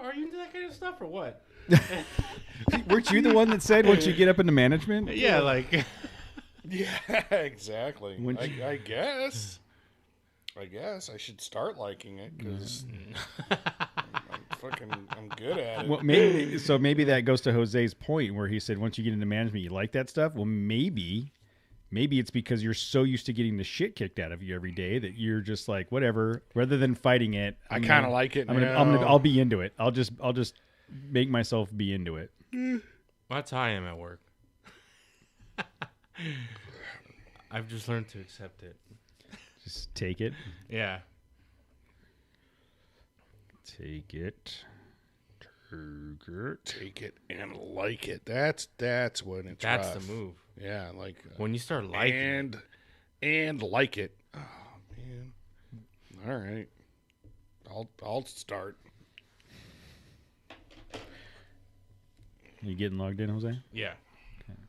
Are you into that kind of stuff or what? Weren't you the one that said once you get up into management? Yeah, like. Yeah, exactly. I guess I should start liking it because I'm good at it. Well, maybe that goes to Jose's point where he said once you get into management, you like that stuff. Well, maybe it's because you're so used to getting the shit kicked out of you every day that you're just like whatever. Rather than fighting it, I kind of like it. I'll be into it. I'll just make myself be into it. Well, that's how I am at work. I've just learned to accept it. Just take it. Yeah. Take it. Take it and like it. That's when it's That's rough. the move. Yeah, like when you start liking and like it. Oh man. All right. I'll start. You getting logged in, Jose? Yeah. Okay.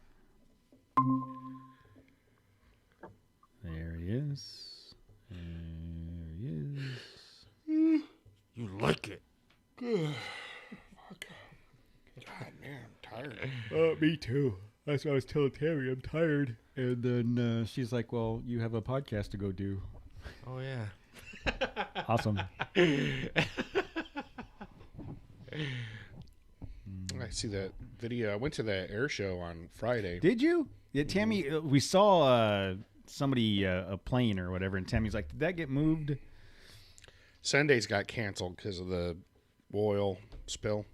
There he is. There he is. You like it. Fuck. God, man, I'm tired. Me too. That's what I was telling Tammy. I'm tired. And then she's like, well, you have a podcast to go do. Oh, yeah. Awesome. I see that video. I went to that air show on Friday. Did you? Yeah, Tammy, we saw somebody, a plane or whatever, and Tammy's like, did that get moved? Sundays got canceled because of the oil spill.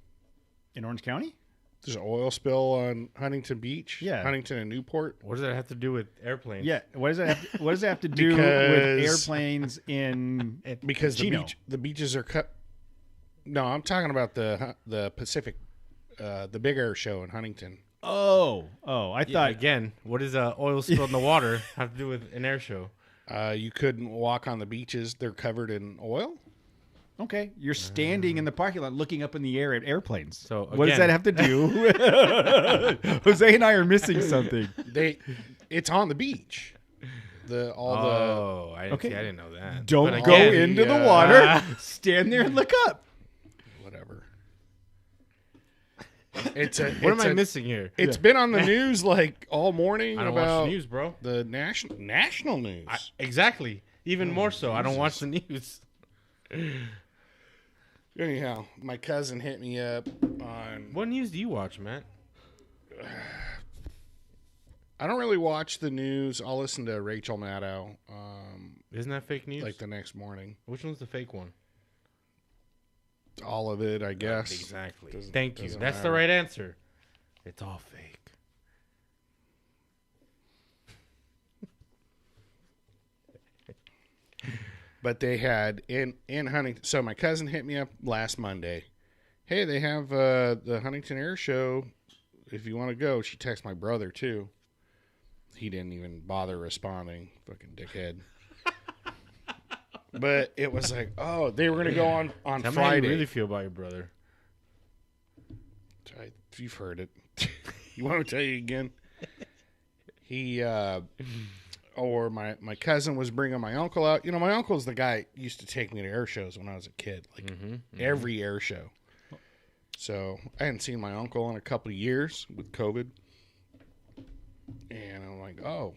In Orange County? There's an oil spill on Huntington Beach. Yeah. Huntington and Newport. What does that have to do with airplanes? Yeah. What does that have to do with airplanes in Because Chino? the beaches are cut. No, I'm talking about the Pacific, the big air show in Huntington. Oh, I thought again, what does oil spill in the water have to do with an air show? You couldn't walk on the beaches. They're covered in oil. Okay, you're standing in the parking lot looking up in the air at airplanes. So what does that have to do? Jose and I are missing something. It's on the beach. I didn't know that. Don't go into the water. Stand there and look up. Whatever. What am I missing here? It's been on the news like all morning. I don't about watch the news, bro. The national news. Exactly. Even more so. I don't watch the news. Anyhow, my cousin hit me up on... What news do you watch, Matt? I don't really watch the news. I'll listen to Rachel Maddow. Isn't that fake news? Like the next morning. Which one's the fake one? All of it, I guess. Exactly. Thank you. That's matter. the right answer. It's all fake. But they had in Huntington. So my cousin hit me up last Monday. Hey, they have the Huntington Air Show. If you want to go, she texted my brother too. He didn't even bother responding. Fucking dickhead. But it was like, oh, they were gonna go on Tell Friday. me how you really feel about your brother. You've heard it. You want me to tell you again? He or my cousin was bringing my uncle out. You know, my uncle's the guy who used to take me to air shows when I was a kid, like every air show. So I hadn't seen my uncle in a couple of years with COVID. And I'm like, oh,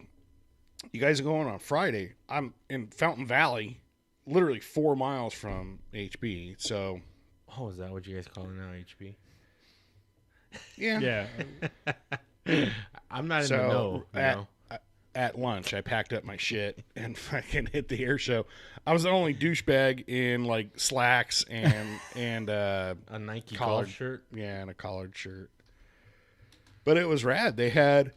you guys are going on Friday. I'm in Fountain Valley, literally 4 miles from HB. So, oh, is that what you guys call it now, HB? Yeah. I'm not in the know. At lunch, I packed up my shit and fucking hit the air show. I was the only douchebag in like slacks and a Nike collared shirt. Yeah, and a collared shirt. But it was rad. It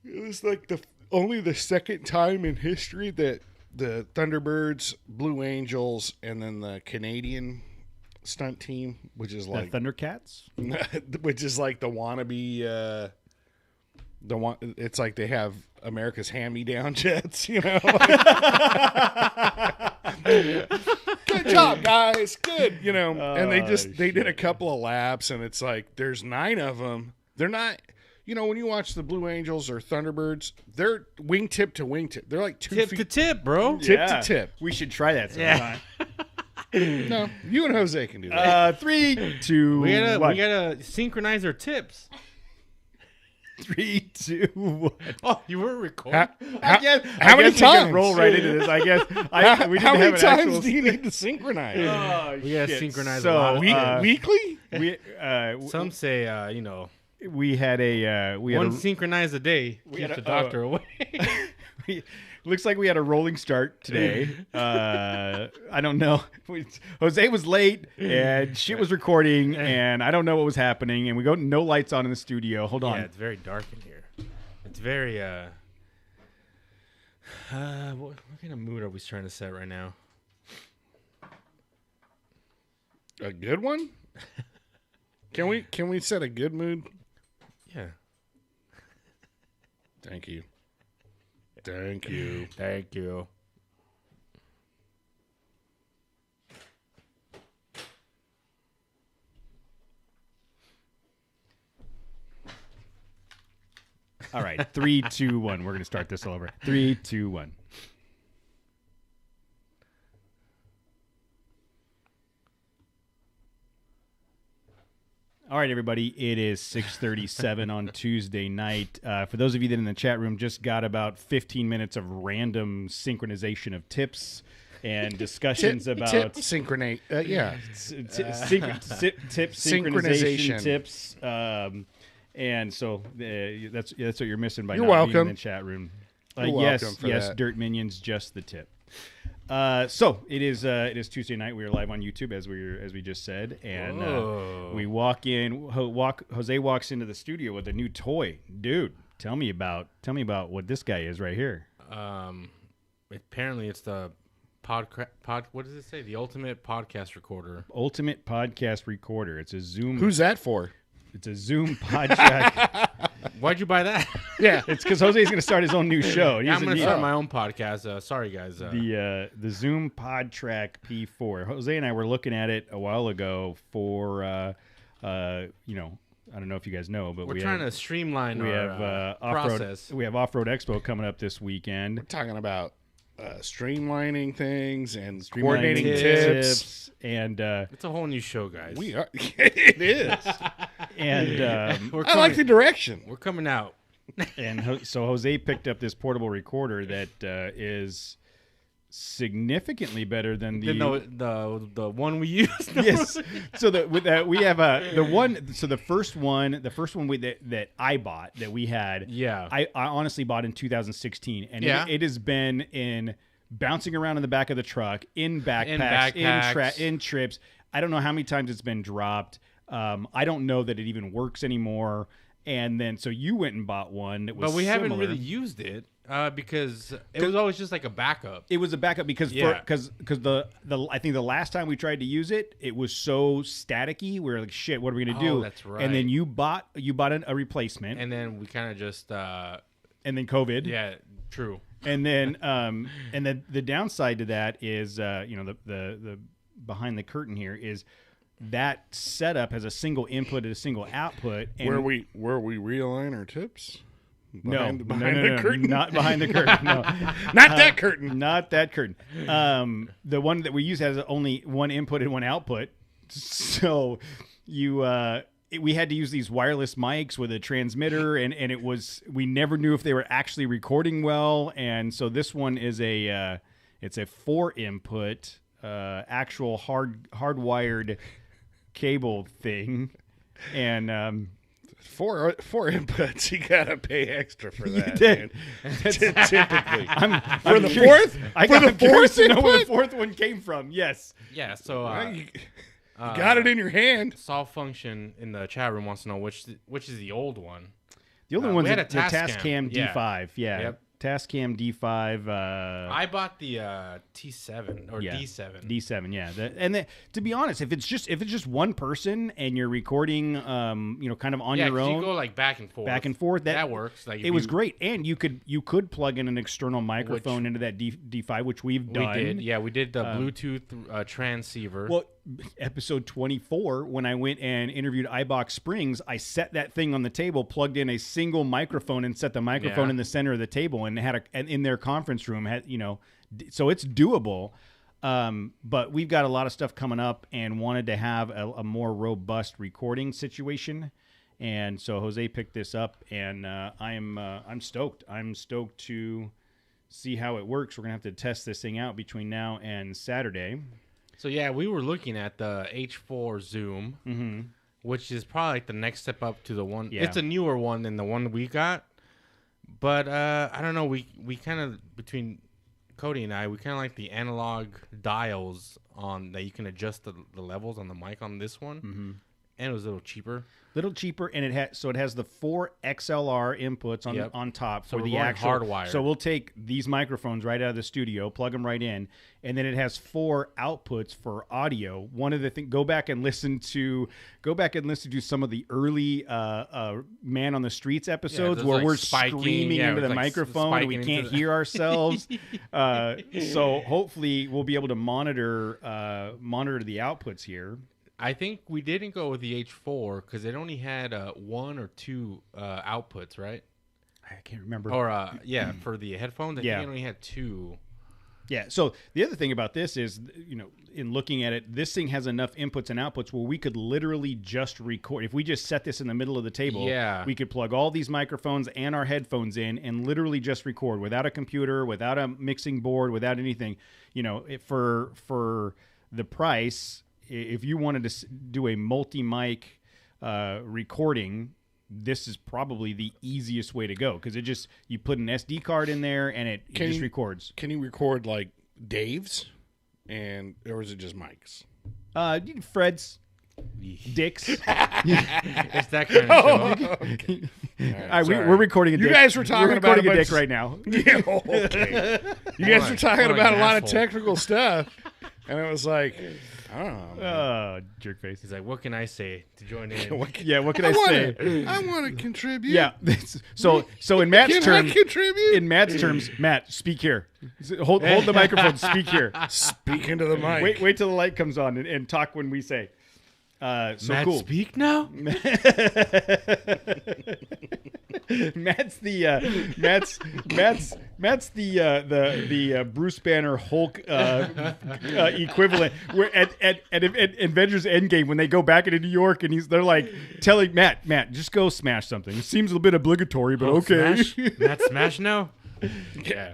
was like only the second time in history that the Thunderbirds, Blue Angels, and then the Canadian stunt team, which is like the Thundercats, which is like the wannabe. It's like they have America's hand-me-down jets, you know. Good job, guys. Good, you know. And they did a couple of laps, and it's like there's 9 of them. They're not, you know, when you watch the Blue Angels or Thunderbirds, they're wingtip to wingtip. They're like 2 tip feet to tip, bro. Tip to tip. We should try that sometime. No, you and Jose can do that. 3, 2, We 1. gotta synchronize our tips. 3, 2, 1. Oh, you were recording. How I many guess we can times? roll right into this. I guess. We didn't How have many an times actual... do you need to synchronize? Oh, We gotta shit. synchronize a lot of Weekly? We Some say, we had a one synchronize a day had keeps a- the doctor away. looks like we had a rolling start today. I don't know. Jose was late and shit was recording, and I don't know what was happening. And we go no lights on in the studio. Hold on. Yeah, it's very dark in here. It's very what kind of mood are we trying to set right now? A good one? Can we set a good mood? Yeah. Thank you. Thank you. Thank you. All right, 3, 2, 1. We're gonna start this all over. 3, 2, 1. All right, everybody. It is 6:37 on Tuesday night. For those of you that in the chat room just got about 15 minutes of random synchronization of tips and discussions about tip synchronate. Yeah. tip synchronization tips. And so that's what you're missing by You're not being welcome. in the chat room. You're Yes, welcome for yes, that. Dirt Minions, just the tip. So it is Tuesday night. We are live on YouTube as we just said, and we walk in. Jose walks into the studio with a new toy. Dude, tell me about what this guy is right here. Apparently it's the pod. What does it say? The ultimate podcast recorder. Ultimate podcast recorder. It's a Zoom. Who's that for? It's a Zoom podcast. Why'd you buy that? Yeah. It's because Jose's going to start his own new show. I'm going to start my own podcast. Sorry, guys. The Zoom PodTrack P4. Jose and I were looking at it a while ago for I don't know if you guys know, but we're trying to streamline our process. We have Offroad Expo coming up this weekend. We're talking about streamlining things and Coordinating coordinating tips. And It's a whole new show, guys. We are. It is. and I like the direction. We're coming out. so Jose picked up this portable recorder that is significantly better than the one we used. Yes. So with that we have the one. So the first one that I bought that we had. Yeah. I honestly bought in 2016, and Yeah. it has been in bouncing around in the back of the truck, in backpacks, in trips. I don't know how many times it's been dropped. I don't know that it even works anymore. And then so you went and bought one that was But we haven't similar. really used it because it was always just like a backup. It was a backup because the I think the last time we tried to use it, it was so staticky. We were like, shit, what are we gonna do? That's right. And then you bought a replacement, And then we kind of just and then COVID. yeah, true. And then and then the downside to that is the behind the curtain here is that setup has a single input and a single output. And Where we realign our tips? No, Behind no, the curtain? not behind the curtain. No, Not that curtain. not that curtain. The one that we use has only one input and one output. So we had to use these wireless mics with a transmitter, and we never knew if they were actually recording well. And so this one is it's a 4 input actual hardwired cable thing, and Four inputs. You gotta pay extra for that. did. Man. Typically, for the fourth? For the fourth to know where the input? fourth one came from. Yes. Yeah, so you got it in your hand. Solve Function in the chat room wants to know which is the old one. The only one's we had the a Tascam Yeah. D5. Yeah. Yep. Tascam D5. I bought the T7 or yeah. D7. D7, yeah. To be honest, if it's just one person and you're recording, kind of on Yeah, your 'cause own, you go like back and forth. that works. Like it was great, and you could plug in an external microphone into that D5, which we've We done. did. Yeah, we did the Bluetooth transceiver. Well, episode 24, when I went and interviewed iBox Springs, I set that thing on the table, plugged in a single microphone, and set the microphone Yeah. in the center of the table, and in their conference room so it's doable. But we've got a lot of stuff coming up and wanted to have a more robust recording situation. And so Jose picked this up, and I'm stoked. I'm stoked to see how it works. We're going to have to test this thing out between now and Saturday. So, yeah, we were looking at the H4 Zoom, which is probably like the next step up to the one. Yeah. It's a newer one than the one we got. But I don't know. We kind of, between Cody and I, we kind of like the analog dials on that you can adjust the levels on the mic on this one. Mm-hmm. And it was a little cheaper. And it has the 4 XLR inputs on top for the actual hardwire. So we'll take these microphones right out of the studio, plug them right in, and then it has 4 outputs for audio. One of the things, go back and listen to some of the early Man on the Streets episodes where we're screaming into the microphone and we can't hear ourselves. So hopefully we'll be able to monitor the outputs here. I think we didn't go with the H4 because it only had 1 or 2 outputs, right? I can't remember. Or, for the headphones, I think it only had 2. Yeah, so the other thing about this is, in looking at it, this thing has enough inputs and outputs where we could literally just record. If we just set this in the middle of the table, we could plug all these microphones and our headphones in and literally just record without a computer, without a mixing board, without anything. For the price, if you wanted to do a multi-mic recording, this is probably the easiest way to go because you put an SD card in there and it just records. Can you record like Dave's, or is it just Mike's? Fred's, Dick's. It's that kind of show. Okay. All right, we're recording a dick. You guys were talking about a dick right now. Yeah, okay. You guys were talking about a lot of technical stuff, and it was like, jerk face. He's like, what can I say to join in? What can I say? I want to contribute. Yeah. So in Matt's terms, I contribute? In Matt's terms, Matt, speak here. Hold the microphone. Speak here. Speak into the mic. Wait till the light comes on and talk when we say. Matt, cool. Speak now. Matt's the Bruce Banner Hulk equivalent. Where at Avengers Endgame when they go back into New York and they're like telling Matt, just go smash something. It seems a bit obligatory, but Hulk okay. Smash? Matt Smash now. Yeah,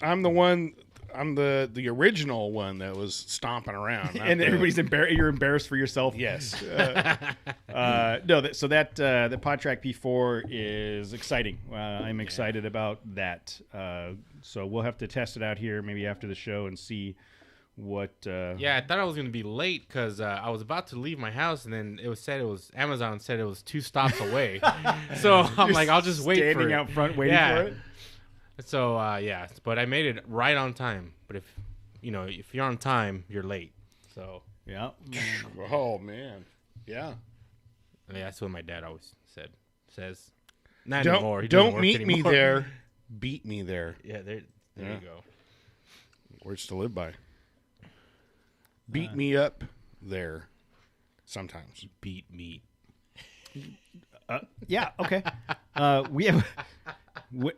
I'm the one. I'm the original one that was stomping around, and everybody's embarrassed. You're embarrassed for yourself. Yes. The PodTrack P4 is exciting. I'm excited about that. So we'll have to test it out here maybe after the show and see what. I thought I was going to be late because I was about to leave my house, and then Amazon said it was 2 stops away. So I'm like, I'll just wait for it. Standing out front waiting for it. So but I made it right on time. But if you're on time, you're late. So yeah. Oh man, yeah. I mean, that's what my dad always says. Not don't, anymore. Don't meet me there. Beat me there. Yeah, there you go. Words to live by. Beat me up there. Sometimes beat meat. Yeah. Okay. We have.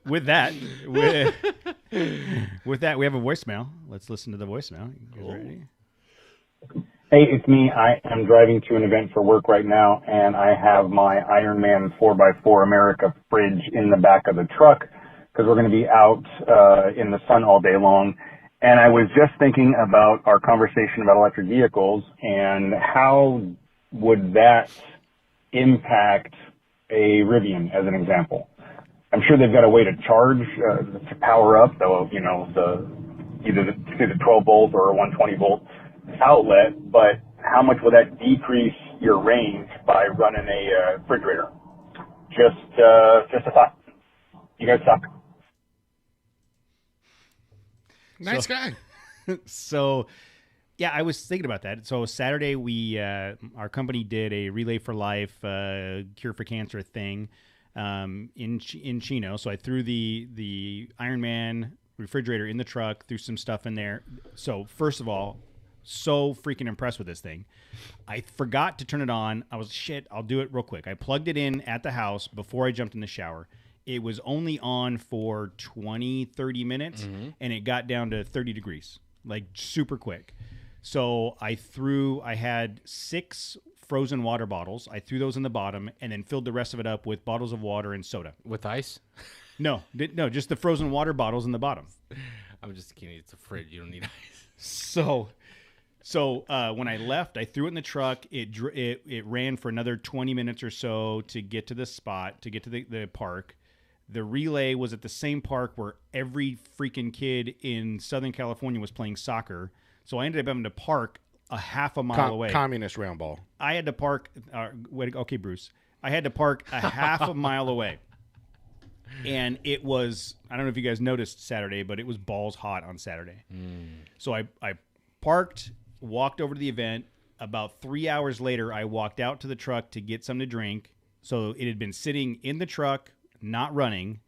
With that, we have a voicemail. Let's listen to the voicemail. You guys ready? Hey, it's me. I am driving to an event for work right now, and I have my Ironman 4x4 America fridge in the back of the truck because we're going to be out in the sun all day long. And I was just thinking about our conversation about electric vehicles and how would that impact a Rivian, as an example. I'm sure they've got a way to charge to power up, though, either the 12 volt or a 120 volt outlet. But how much will that decrease your range by running a refrigerator? Just a thought. You guys suck. Nice guy. So, yeah, I was thinking about that. So Saturday, our company did a Relay for Life Cure for Cancer thing. In Chino, so I threw the Ironman refrigerator in the truck, threw some stuff in there. So first of all, so freaking impressed with this thing. I forgot to turn it on. I was I'll do it real quick. I plugged it in at the house before I jumped in the shower. It was only on for 20-30 minutes, and it got down to 30 degrees. like super quick. So I had 6 frozen water bottles. I threw those in the bottom and then filled the rest of it up with bottles of water and soda. With ice? No, just the frozen water bottles in the bottom. I'm just kidding. It's a fridge. You don't need ice. So when I left, I threw it in the truck. It ran for another 20 minutes or so to get to the spot, to get to the park. The relay was at the same park where every freaking kid in Southern California was playing soccer. So I ended up having to park a half a mile away. Communist round ball. I had to park. Okay, Bruce. I had to park a half a mile away. And it was, I don't know if you guys noticed Saturday, but it was balls hot on Saturday. So I parked, walked over to the event. About 3 hours later, I walked out to the truck to get something to drink. So it had been sitting in the truck, not running.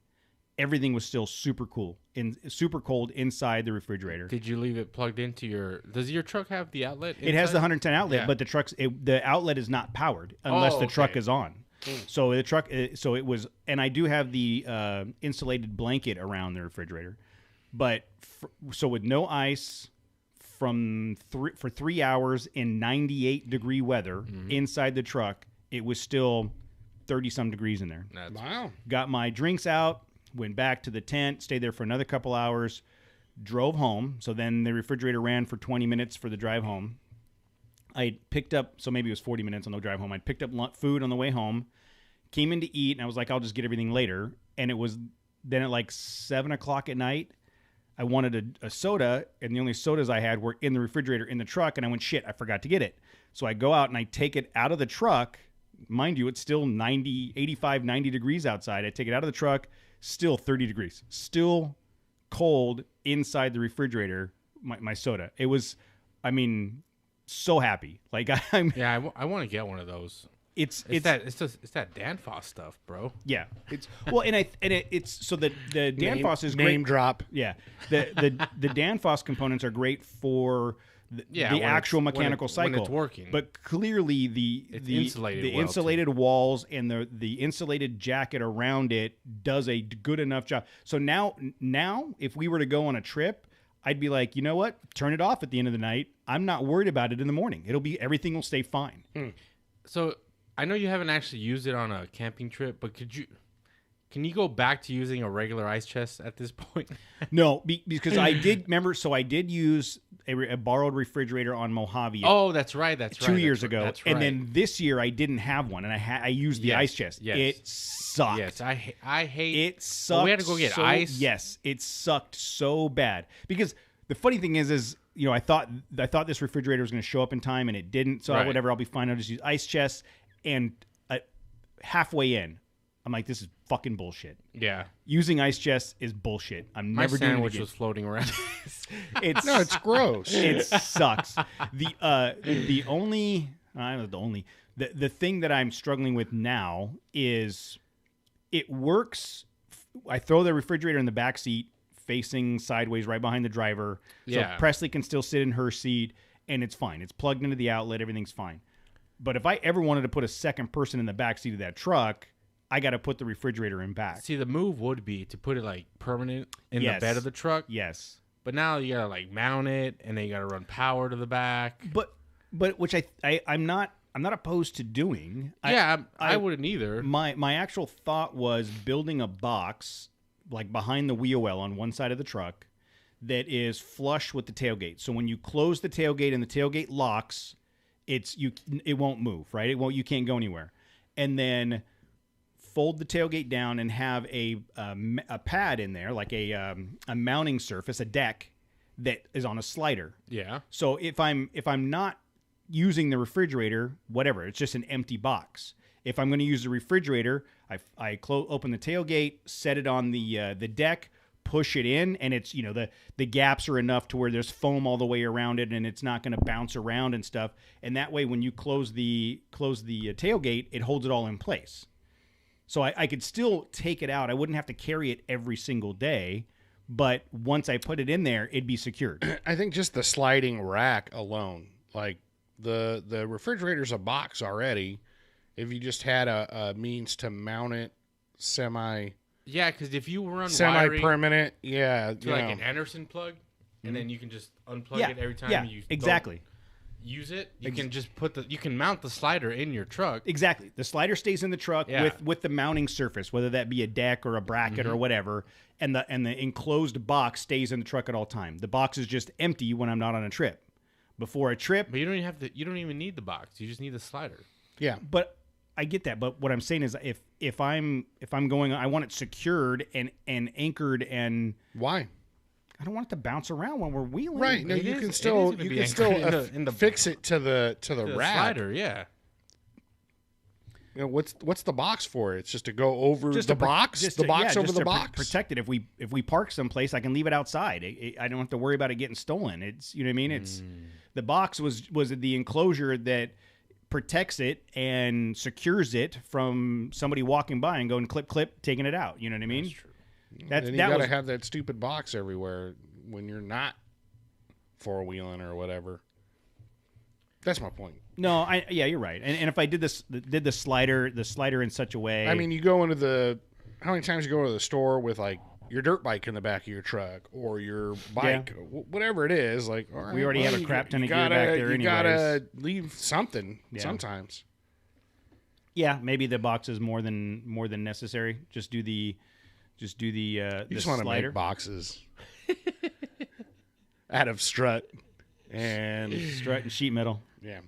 Everything was still super cool and super cold inside the refrigerator. Did you leave it plugged into your? Does your truck have the outlet? Inside? It has the 110 outlet, Yeah. but the outlet is not powered unless the truck is on. So the truck, so it was, and I do have the insulated blanket around the refrigerator, but so with no ice for 3 hours in 98-degree weather inside the truck, it was still 30-some degrees in there. Wow. Got my drinks out. Went back to the tent, stayed there for another couple hours, drove home. So then the refrigerator ran for 20 minutes for the drive home. I picked up, so maybe it was 40 minutes on the drive home. I picked up food on the way home, came in to eat, and I was like, I'll just get everything later. And it was then at like 7 o'clock at night, I wanted a soda, and the only sodas I had were in the refrigerator in the truck. And I went, shit, I forgot to get it. So I go out and I take it out of the truck. Mind you, it's still 85, 90 degrees outside. I take it out of the truck. Still 30 degrees. Still cold inside the refrigerator, my soda. It was, I mean, so happy. Like I'm. Yeah, I want to get one of those. It's that Danfoss stuff, bro. Yeah. It's well, it's so the Danfoss is great. Name drop. Yeah. The Danfoss components are great for the actual mechanical cycle when it's working. But clearly the insulated walls and the insulated jacket around it does a good enough job. So now if we were to go on a trip, I'd be like, you know what? Turn it off at the end of the night. I'm not worried about it in the morning. Everything will stay fine. So I know you haven't actually used it on a camping trip, but can you go back to using a regular ice chest at this point? No, because I did use a borrowed refrigerator on Mojave. Oh, that's right. 2 years ago. That's right. And then this year I didn't have one, and I used the ice chest. Yes. It sucked. Yes, I hate it. Sucked. We had to go get ice. Yes, it sucked so bad. Because the funny thing is I thought this refrigerator was going to show up in time, and it didn't. So whatever, I'll be fine. I'll just use ice chests. And halfway in, I'm like, this is fucking bullshit. Yeah. Using ice chests is bullshit. I'm never doing it again. My sandwich was floating around. It's gross. It sucks. The thing that I'm struggling with now is it works. I throw the refrigerator in the back seat facing sideways right behind the driver. So Presley can still sit in her seat and it's fine. It's plugged into the outlet. Everything's fine. But if I ever wanted to put a second person in the back seat of that truck, I got to put the refrigerator in back. See, the move would be to put it like permanent in the bed of the truck. Yes. But now you gotta like mount it, and then you gotta run power to the back. But which I'm not opposed to doing. I wouldn't either. My actual thought was building a box like behind the wheel well on one side of the truck that is flush with the tailgate. So when you close the tailgate and the tailgate locks, it won't move, right? You can't go anywhere. And then fold the tailgate down and have a pad in there, like a mounting surface, a deck that is on a slider. Yeah. So if I'm not using the refrigerator, whatever, it's just an empty box. If I'm going to use the refrigerator, I open the tailgate, set it on the deck, push it in, and it's the gaps are enough to where there's foam all the way around it, and it's not going to bounce around and stuff. And that way, when you close the tailgate, it holds it all in place. So I could still take it out. I wouldn't have to carry it every single day, but once I put it in there, it'd be secured. I think just the sliding rack alone, like the refrigerator's a box already. If you just had a means to mount it Yeah, because if you run semi-permanent, to like an Anderson plug, and then you can just unplug it every time you exactly. Use it. You can just you can mount the slider in your truck. Exactly. The slider stays in the truck with the mounting surface, whether that be a deck or a bracket or whatever, and the enclosed box stays in the truck at all time. The box is just empty when I'm not on a trip. Before a trip, but you don't even need the box. You just need the slider. Yeah. But I get that. But what I'm saying is if I'm going, I want it secured and anchored and why? I don't want it to bounce around when we're wheeling. Right. No, you can still fix it to the rack. Slider, yeah. You know, what's the box for? It's just to go over the box? Over the box? Protect it. If we park someplace, I can leave it outside. I don't have to worry about it getting stolen. It's, you know what I mean? It's the box was the enclosure that protects it and secures it from somebody walking by and going clip, taking it out. You know what I mean? That's true. Then you gotta have that stupid box everywhere when you're not four-wheeling or whatever. That's my point. No, you're right. And if I did the slider in such a way, I mean, you go into how many times you go to the store with like your dirt bike in the back of your truck or your bike, whatever it is. Like, all right, we already have a crap ton of gear back there. You gotta leave something sometimes. Yeah, maybe the box is more than necessary. Just do the you just want to make boxes out of strut and sheet metal. Yeah.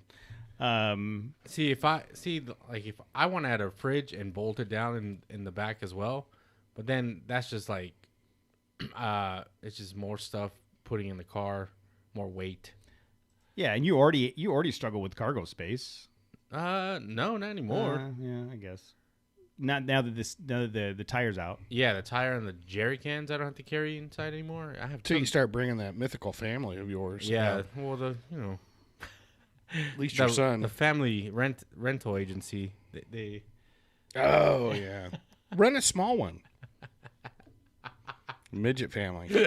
If I want to add a fridge and bolt it down in the back as well, but then that's just like it's just more stuff putting in the car, more weight. Yeah, and you already struggle with cargo space. No, not anymore. Yeah, I guess. Not now that the tire's out. Yeah, the tire and the jerry cans I don't have to carry inside anymore. I have till you start bringing that mythical family of yours. Yeah, well, at least your son, the family rental agency, they. Oh yeah, rent a small one. Midget family.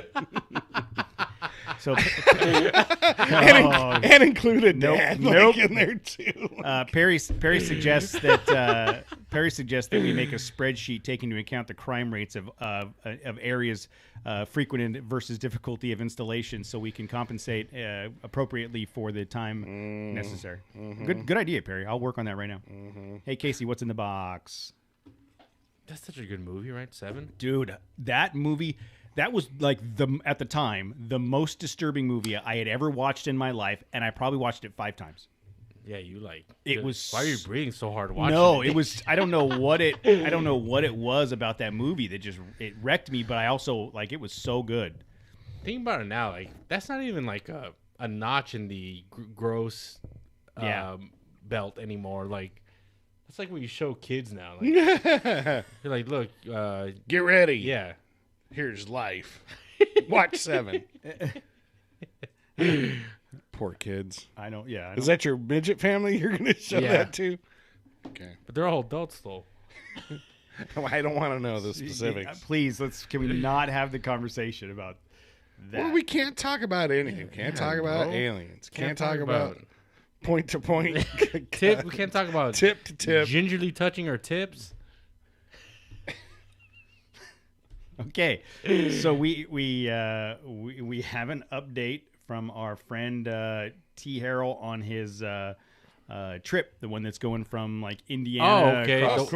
So and include a dad in there too. Perry suggests that we make a spreadsheet taking into account the crime rates of areas frequented versus difficulty of installation, so we can compensate appropriately for the time necessary. Mm-hmm. Good idea, Perry. I'll work on that right now. Mm-hmm. Hey, Casey, what's in the box? That's such a good movie, right? 7? Dude, that movie. That was like at the time the most disturbing movie I had ever watched in my life, and I probably watched it 5 times. Yeah, you like it was. Why are you breathing so hard watching? No, it was. I don't know what it was about that movie that just it wrecked me. But I also it was so good. Think about it now, that's not even like a notch in the gross belt anymore. That's like what you show kids now. You're like, look, get ready. Yeah. Here's life. Watch 7. Poor kids. I know. Yeah. Is that your midget family you're going to show that to? Okay. But they're all adults, though. I don't want to know the specifics. Please, can we not have the conversation about that? Well, we can't talk about anything. Can't talk about aliens. Can't talk about point to point. Tip. We can't talk about tip to tip. Gingerly touching our tips. Okay, so we have an update from our friend T. Harrell on his trip, the one that's going from Indiana across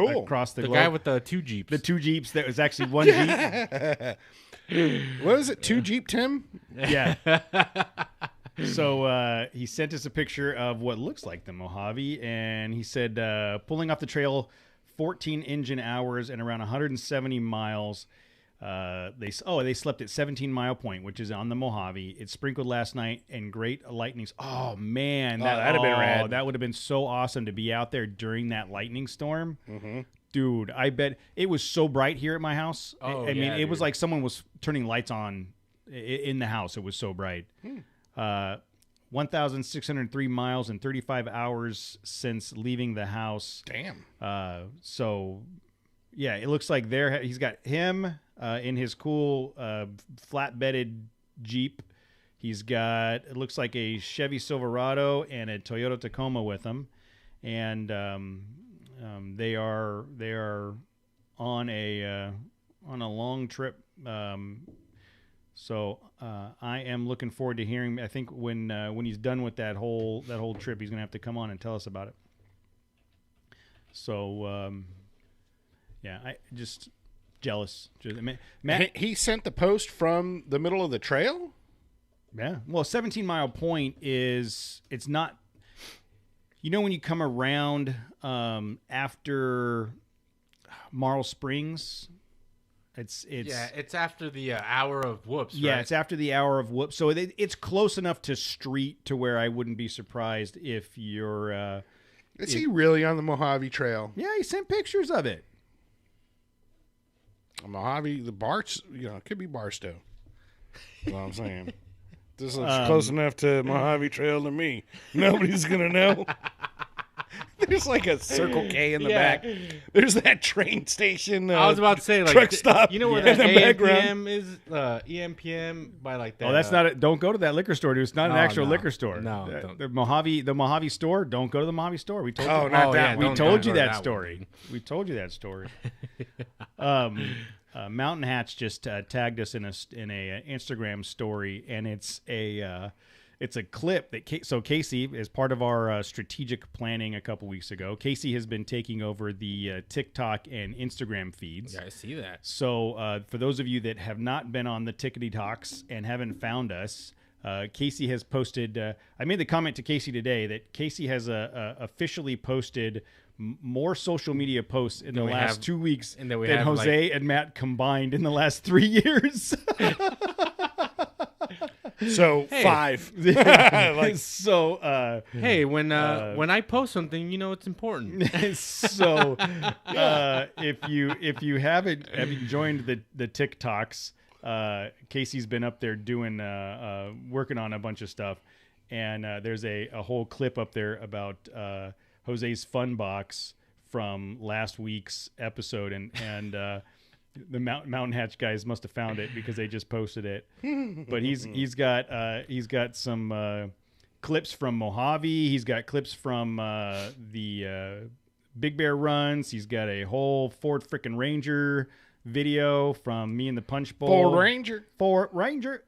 the globe. The guy with the 2 Jeeps. The 2 Jeeps. That was actually 1 Jeep. What is it? 2 Jeep, Tim? Yeah. So he sent us a picture of what looks like the Mojave, and he said pulling off the trail 14 engine hours and around 170 miles. They slept at 17 Mile Point, which is on the Mojave. It sprinkled last night and great lightnings. Oh man, that'd have been rad. That would have been so awesome to be out there during that lightning storm. Mm-hmm. Dude, I bet it was so bright here at my house. I mean, it was like someone was turning lights on in the house. It was so bright. 1,603 miles and 35 hours since leaving the house. Damn. So yeah, it looks like he's got him in his cool flat-bedded Jeep. He's got, it looks like a Chevy Silverado and a Toyota Tacoma with him, and they are on a long trip So I am looking forward to hearing. I think when he's done with that whole trip, he's gonna have to come on and tell us about it. So yeah, I just jealous. Matt, he sent the post from the middle of the trail. Yeah, well, 17 Mile Point it's not. You know when you come around after Marl Springs. It's after the hour of whoops. Yeah, right? It's after the hour of whoops. So it's close enough to street to where I wouldn't be surprised if you're. Is he really on the Mojave Trail? Yeah, he sent pictures of it. Mojave, the Bars, it could be Barstow. That's what I'm saying. This looks close enough to Mojave Trail to me. Nobody's gonna know. There's like a Circle K in the back. There's that train station. I was about to say, like, truck stop. You know where that AMPM is? EMPM by like that. Oh, that's not it. Don't go to that liquor store, dude. It's not an actual liquor store. No, the Mojave store. Don't go to the Mojave store. We told you. Not that. We told you that story. We told you that story. Mountain Hats just tagged us in a Instagram story, and it's a clip that so Casey, as part of our strategic planning a couple weeks ago, Casey has been taking over the TikTok and Instagram feeds. Yeah, I see that. So for those of you that have not been on the Tickety Talks and haven't found us, Casey has posted. I made the comment to Casey today that Casey has officially posted more social media posts in the last 2 weeks than Jose and Matt combined in the last 3 years. So 5. Hey, when I post something, it's important. So if you haven't joined the TikToks, Casey's been up there doing working on a bunch of stuff, and there's a whole clip up there about Jose's Funbox from last week's episode, and the Mountain Hatch guys must have found it because they just posted it. But he's got some clips from Mojave. He's got clips from the Big Bear runs. He's got a whole Ford frickin' Ranger video from me and the Punch Bowl. Ford Ranger.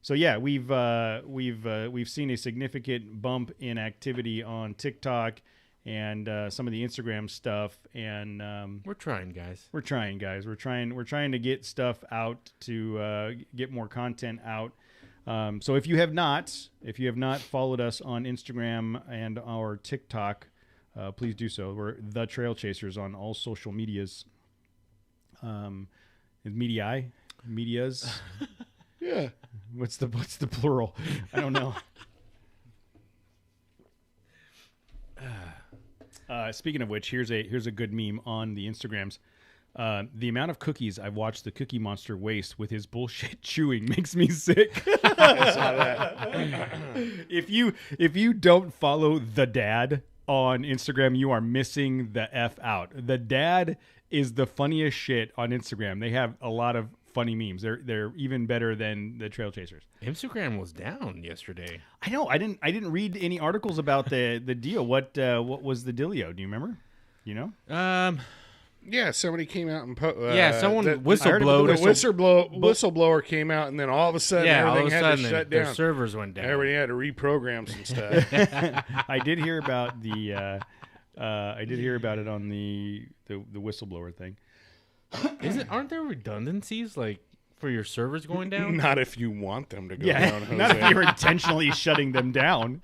So yeah, we've seen a significant bump in activity on TikTok and some of the Instagram stuff, and we're trying, guys. We're trying to get stuff out to get more content out. So if you have not followed us on Instagram and our TikTok, please do so. We're the Trail Chasers on all social medias. Medias. Yeah. What's the plural? I don't know. Speaking of which, here's a good meme on the Instagrams. The amount of cookies I've watched the Cookie Monster waste with his bullshit chewing makes me sick. I saw that. If you don't follow the dad on Instagram, you are missing the F out. The dad is the funniest shit on Instagram. They have a lot of funny memes. They're even better than the Trail Chasers. Instagram was down yesterday. I know. I didn't read any articles about the deal. What was the dealio? Do you remember? You know? Yeah, somebody came out and someone whistleblowed. The whistleblower came out, and then all of a sudden everything had to shut down. Their servers went down. Everybody had to reprogram some stuff. I did hear about the. I did hear about it on the whistleblower thing. Aren't there redundancies for your servers going down? Not if you want them to go down, Jose. Not if you're intentionally shutting them down.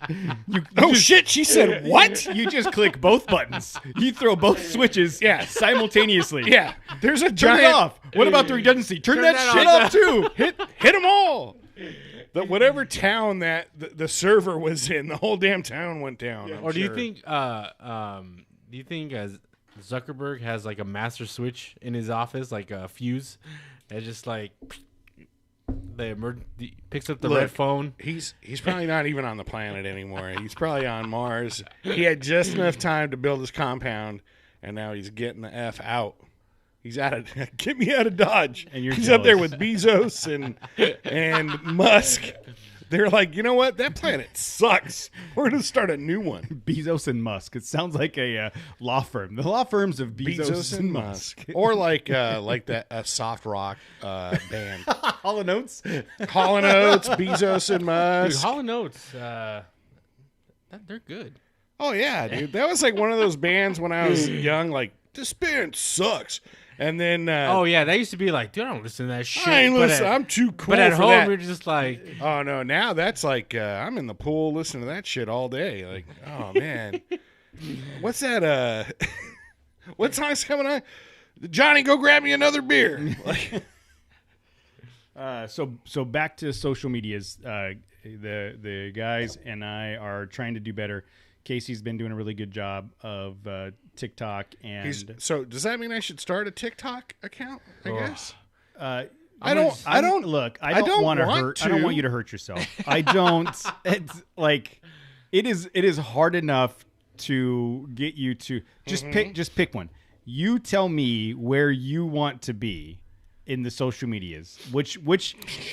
Shit, she said what? You just click both buttons. You throw both switches simultaneously. Yeah. There's a Turn giant... it off. What about the redundancy? Turn that shit off too. Hit them all. Whatever town that the server was in, the whole damn town went down. Or do you think as Zuckerberg has a master switch in his office, like a fuse, and just picks up the red phone? He's probably not even on the planet anymore. He's probably on Mars. He had just enough time to build his compound, and now he's getting the F out. He's get me out of Dodge. And he's up there with Bezos and Musk. They're like, you know what? That planet sucks. We're going to start a new one. Bezos and Musk. It sounds like a law firm. The law firms of Bezos and Musk. Or like that soft rock band. Hall & Oates? Hall & Oates, Bezos and Musk. Dude, Hall & Oates, they're good. Oh, yeah, dude. That was like one of those bands when I was young, like, this band sucks. And then... oh, yeah, that used to be like, dude, I don't listen to that shit. I ain't listen. I'm too cool But at for home, that. we're just like... Oh, no, now that's like, I'm in the pool listening to that shit all day. Like, oh, man. What's that, what song's coming on? Johnny, go grab me another beer. Like, so back to social medias. The guys and I are trying to do better. Casey's been doing a really good job of TikTok, and so does that mean I should start a TikTok account? I guess. I don't want to hurt. I don't want you to hurt yourself. I don't. It's like it is hard enough to get you to just pick one. You tell me where you want to be in the social medias. Which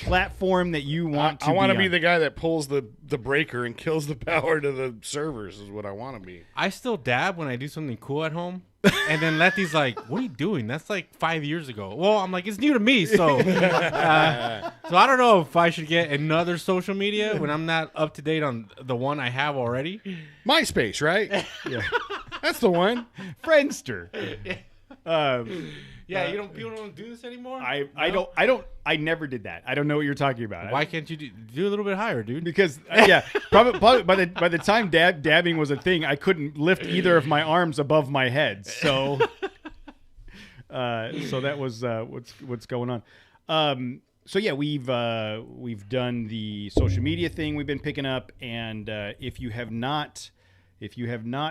platform that you want to be. I want to be the guy that pulls the breaker and kills the power to the servers is what I want to be. I still dab when I do something cool at home. And then Letty's like, what are you doing? That's like 5 years ago. Well, I'm like, it's new to me. So so I don't know if I should get another social media when I'm not up to date on the one I have already. MySpace, right? Yeah. That's the one. Friendster. Yeah, people don't do this anymore? I never did that. I don't know what you're talking about. Why can't you do a little bit higher, dude? Because probably by the time dabbing was a thing, I couldn't lift either of my arms above my head. So so that was what's going on. So yeah, we've done the social media thing we've been picking up, and if you have not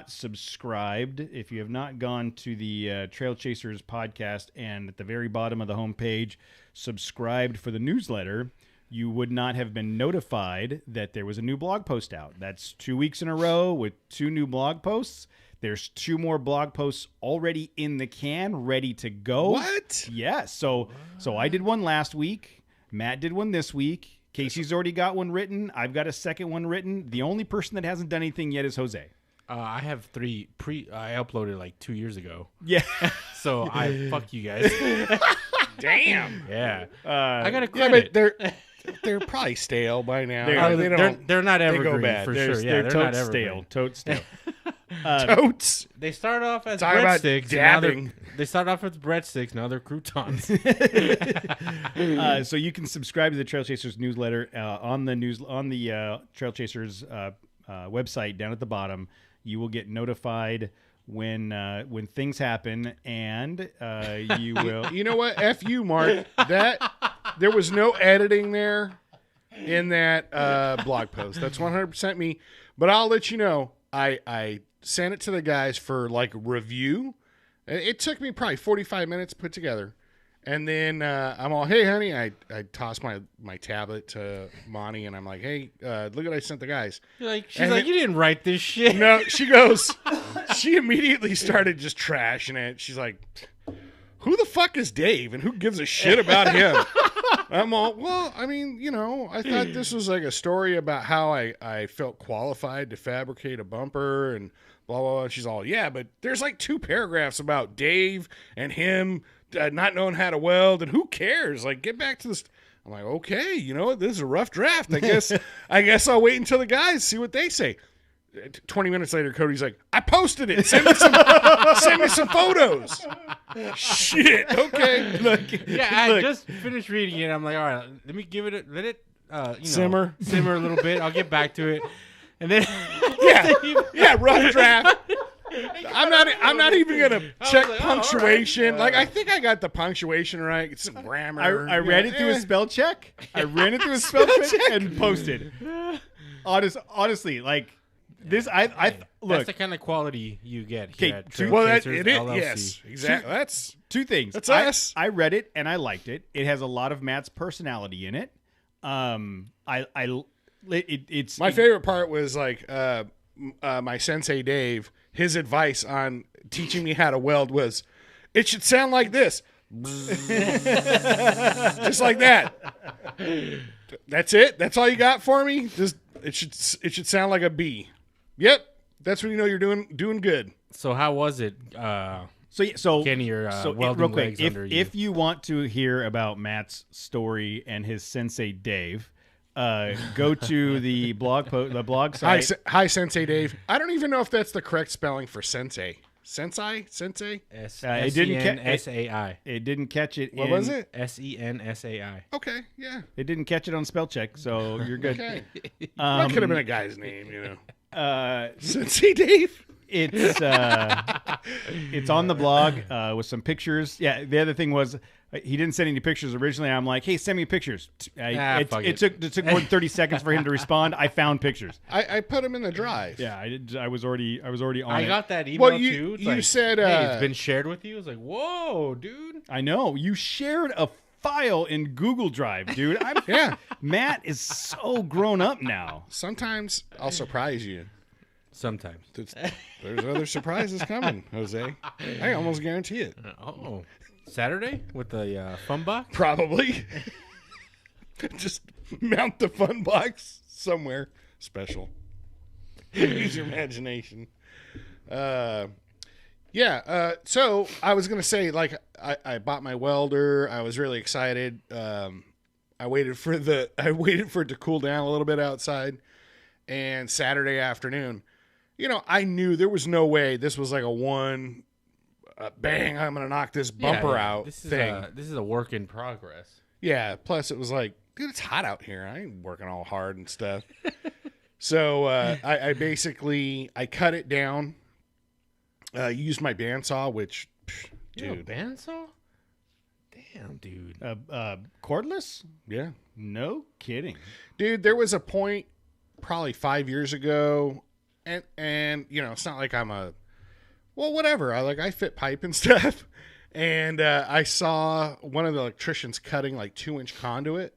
subscribed, if you have not gone to the Trail Chasers podcast and at the very bottom of the homepage subscribed for the newsletter, you would not have been notified that there was a new blog post out. That's 2 weeks in a row with 2 new blog posts. There's 2 more blog posts already in the can, ready to go. What? Yeah. So I did one last week. Matt did one this week. Casey's already got one written. I've got a second one written. The only person that hasn't done anything yet is Jose. I have 3 I uploaded like 2 years ago. Yeah. So fuck you guys. Damn. Yeah. I got to credit. Yeah, but they're probably stale by now. They're not evergreen bad. for sure. Yeah, they're not stale. Totes stale. Totes. They start off as Talk about breadsticks. dabbing. They start off as breadsticks. Now they're croutons. So you can subscribe to the Trail Chasers newsletter on the Trail Chasers website down at the bottom. You will get notified when things happen, and you will. You know what? F you, Mark. There was no editing there in that blog post. That's 100% me. But I'll let you know. I sent it to the guys for like review. It took me probably 45 minutes to put together. And then I'm all, hey, honey. I toss my tablet to Monty, and I'm like, hey, look what I sent the guys. She's like, you didn't write this shit. No, she goes, she immediately started just trashing it. She's like, who the fuck is Dave, and who gives a shit about him? I'm all, well, I mean, I thought this was like a story about how I felt qualified to fabricate a bumper and blah, blah, blah. She's all, yeah, but there's like 2 paragraphs about Dave and him not knowing how to weld, and who cares? Like, get back to this. I'm like, okay, this is a rough draft. I guess I'll wait until the guys see what they say. 20 minutes later, Cody's like, I posted it. Send me some photos. Shit. Okay. I just finished reading it. I'm like, all right, let me give it let it simmer a little bit. I'll get back to it. And then rough draft. I'm not even gonna check punctuation. Right. Like, I think I got the punctuation right. It's some grammar. I ran it through a spell check. I ran it through a spell check and posted. Honestly, like this, I look. That's the kind of quality you get. Okay, it is. Yes, exactly. That's 2 things. That's us. I read it and I liked it. It has a lot of Matt's personality in it. It's my favorite part was like my sensei Dave. His advice on teaching me how to weld was, it should sound like this. Just like that. That's it. That's all you got for me. Just it should sound like a B. Yep. That's when you know you're doing good. So how was it? So getting your welding real quick, legs under you. if you want to hear about Matt's story and his sensei Dave, go to the blog site. Hi, Sensei Dave. I don't even know if that's the correct spelling for sensei. Sensei? S-E-N-S-A-I. It didn't catch it. What was it? S-E-N-S-A-I. Okay, yeah. It didn't catch it on spell check, so you're good. Okay. That could have been a guy's name, you know. Sensei Dave. It's on the blog with some pictures. Yeah, the other thing was he didn't send any pictures originally. I'm like, hey, send me pictures. It took more than 30 seconds for him to respond. I found pictures. I put him in the drive. Yeah, I did. I was already on it. I got that email too. You said hey, it's been shared with you. It's like, whoa, dude. I know you shared a file in Google Drive, dude. Yeah. Matt is so grown up now. Sometimes I'll surprise you. Sometimes. There's other surprises coming, Jose. I almost guarantee it. Oh. Saturday with the Funbox? Probably. Just mount the Funbox somewhere special. Use your imagination. So I was going to say, like, I bought my welder. I was really excited. I waited for it to cool down a little bit outside. And Saturday afternoon, you know, I knew there was no way this was like a one bang, I'm going to knock this bumper out thing. This is a work in progress. Yeah. Plus, it was like, dude, it's hot out here. I ain't working all hard and stuff. So I basically cut it down. Used my bandsaw, which, dude, bandsaw. Damn, dude. Cordless? Yeah. No kidding, dude. There was a point probably 5 years ago, and you know, it's not like I'm a whatever. I fit pipe and stuff, and I saw one of the electricians cutting like 2-inch conduit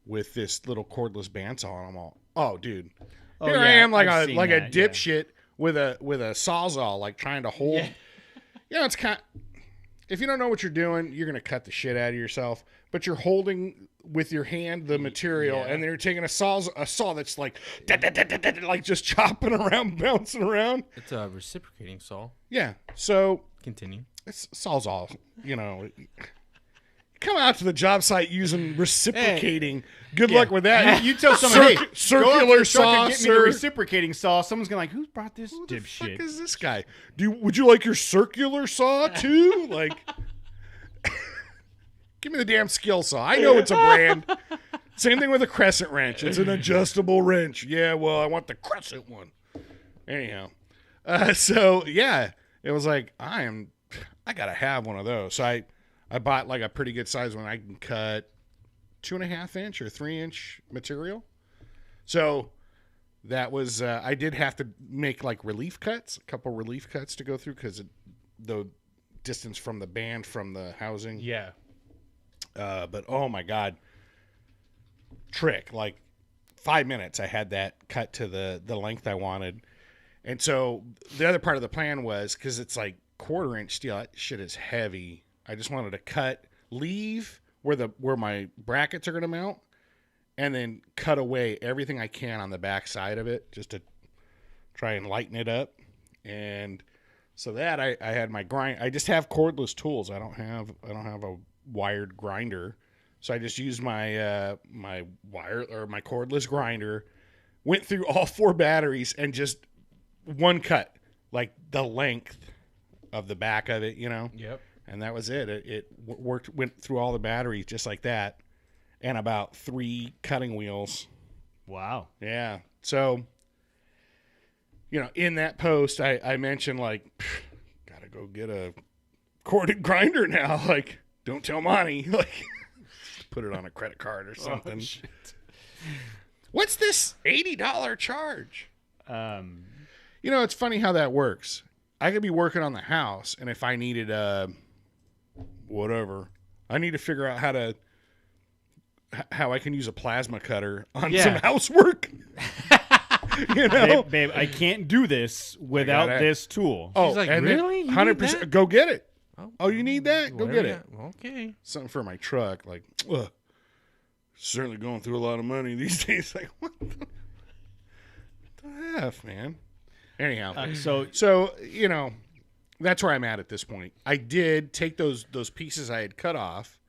with this little cordless bandsaw, and I'm all, oh, dude, here I am like a dipshit with a sawzall, like trying to hold. Yeah. You know, it's kind. If you don't know what you're doing, you're gonna cut the shit out of yourself. But you're holding with your hand the material, and then you're taking a saw that's like just chopping around, bouncing around. It's a reciprocating saw. Yeah. So continue. It's sawzall. You know, come out to the job site using reciprocating. Hey. Good luck with that. You tell someone, hey, circular saw, get me a reciprocating saw. Someone's gonna who brought this dipshit? Who the fuck is this guy? Would you like your circular saw too? Like. Give me the damn skill saw. I know it's a brand. Same thing with a crescent wrench. It's an adjustable wrench. Yeah, well, I want the crescent one. Anyhow. It was like, I got to have one of those. So I bought like a pretty good size one. I can cut 2.5 inch or 3-inch material. So that was, I did have to make like relief cuts, a couple relief cuts to go through because the distance from the band from the housing. Yeah. But oh my God, trick, like 5 minutes I had that cut to the length I wanted. And so the other part of the plan was, because it's like 1/4-inch steel, that shit is heavy. I just wanted to leave where my brackets are going to mount, and then cut away everything I can on the back side of it just to try and lighten it up. And so that I had my grind. I just have cordless tools. I don't have a wired grinder, so I just used my my cordless grinder, went through all 4 batteries and just one cut, like the length of the back of it, you know. Yep. And that was it. It went through all the batteries just like that, and about 3 cutting wheels. Wow. Yeah. So, you know, in that post I mentioned like, gotta go get a corded grinder now, like. Don't tell Monty. Like, put it on a credit card or something. What's this $80 charge? You know, it's funny how that works. I could be working on the house, and if I needed whatever, I need to figure out how I can use a plasma cutter on some housework. You know, babe, I can't do this without this tool. Oh, she's like, really? 100%. Go get it. Oh, you need that? Go get it. Okay. Something for my truck. Like, certainly going through a lot of money these days. Like, what the F, man? Anyhow, so you know, that's where I'm at this point. I did take those pieces I had cut off,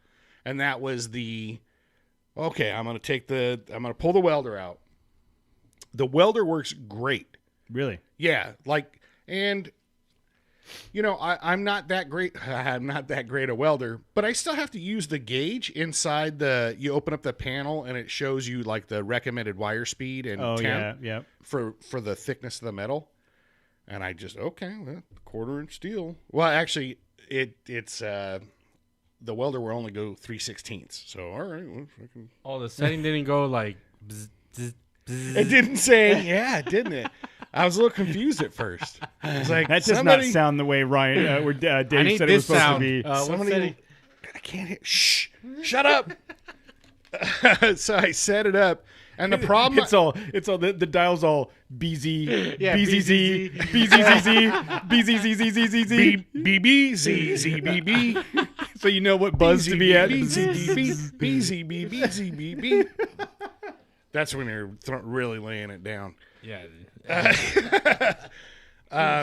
and that was okay, I'm going to pull the welder out. The welder works great. Really? Yeah, and you know, I'm not that great. I'm not that great a welder, but I still have to use the gauge inside you open up the panel and it shows you like the recommended wire speed and temp for the thickness of the metal. And I just, okay, well, 1/4 inch steel. Well, actually it's the welder will only go 3/16. So all right, well, Oh, the setting didn't go like bzz, bzz, bzz. It didn't say, yeah, didn't it? I was a little confused at first. I was like, that does not sound the way Ryan or Dave said it was supposed to be. I can't hear. Shh! Shut up! So I set it up, and the problem it's all the dial's all BZ, BZZ, BZZZ, BZZZZZ, BBZZBB. So you know what buzz to be at. BZBBZBB. That's when you're really laying it down. Yeah.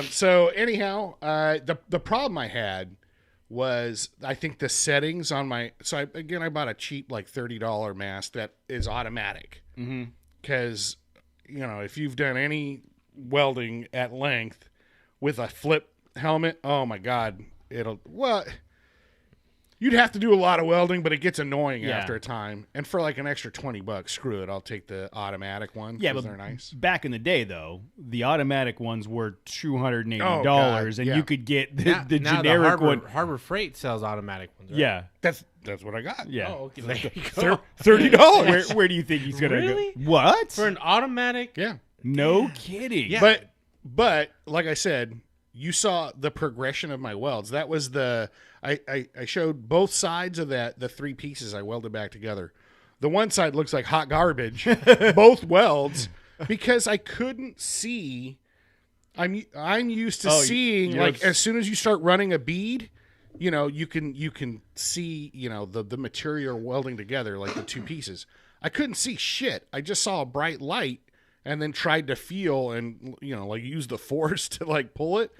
So anyhow, the problem I had was I think the settings on my. So I bought a cheap like $30 mask that is automatic. Because you know, if you've done any welding at length with a flip helmet, oh my God, you'd have to do a lot of welding, but it gets annoying after a time. And for like an extra $20, screw it. I'll take the automatic one. Yeah, but they're nice. Back in the day, though, the automatic ones were $280, and you could get the generic one. Harbor Freight sells automatic ones. Right? Yeah, that's what I got. Yeah, Oh, okay. There you go. $30. Where do you think he's gonna Really? go? What For an automatic? Yeah, no kidding. Yeah. But like I said, you saw the progression of my welds. That was I showed both sides of the 3 pieces I welded back together. The one side looks like hot garbage, both welds, because I couldn't see. I'm used to seeing like as soon as you start running a bead, you know, you can see, you know, the material welding together like the 2 pieces. I couldn't see shit. I just saw a bright light and then tried to feel and, you know, like use the force to like pull it.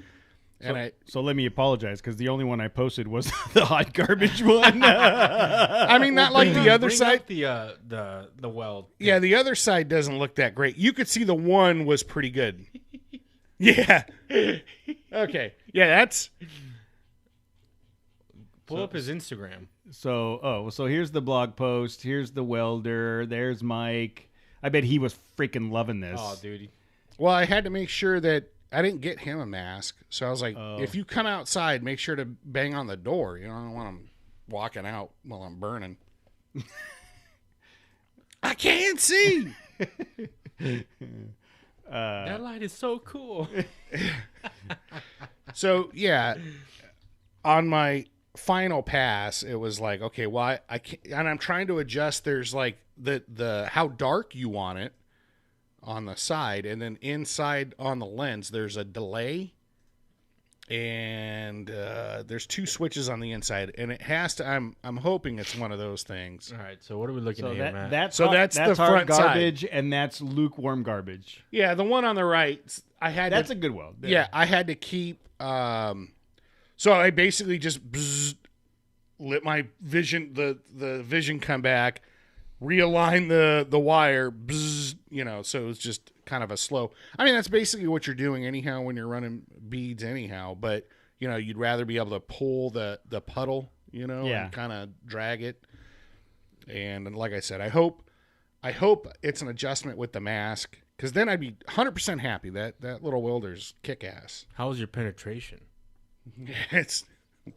So let me apologize because the only one I posted was the hot garbage one. I mean, not like the other side. The weld. Yeah, the other side doesn't look that great. You could see the one was pretty good. Yeah. Okay. Yeah, that's. Pull up his Instagram. So here's the blog post. Here's the welder. There's Mike. I bet he was freaking loving this. Oh, dude. Well, I had to make sure that I didn't get him a mask. So I was like, if you come outside, make sure to bang on the door. You know, I don't want him walking out while I'm burning. I can't see. That light is so cool. So, yeah, on my final pass, it was like, okay, well, I can't, and I'm trying to adjust. There's like the how dark you want it on the side, and then inside on the lens there's a delay, and there's 2 switches on the inside, and it has to. I'm hoping it's one of those things. All right, so what are we looking at here, Matt? That's the hard front garbage, side. and that's lukewarm garbage. Yeah, the one on the right, That's a good weld. Yeah, I had to keep. So I basically just let my vision the vision come back, realign the wire, you know, so it's just kind of a slow. I mean, that's basically what you're doing anyhow when you're running beads anyhow, but you know, you'd rather be able to pull the puddle, you know, and kind of drag it. And like I said, I hope it's an adjustment with the mask, because then I'd be 100% happy. That little welder's kick-ass. How was your penetration? It's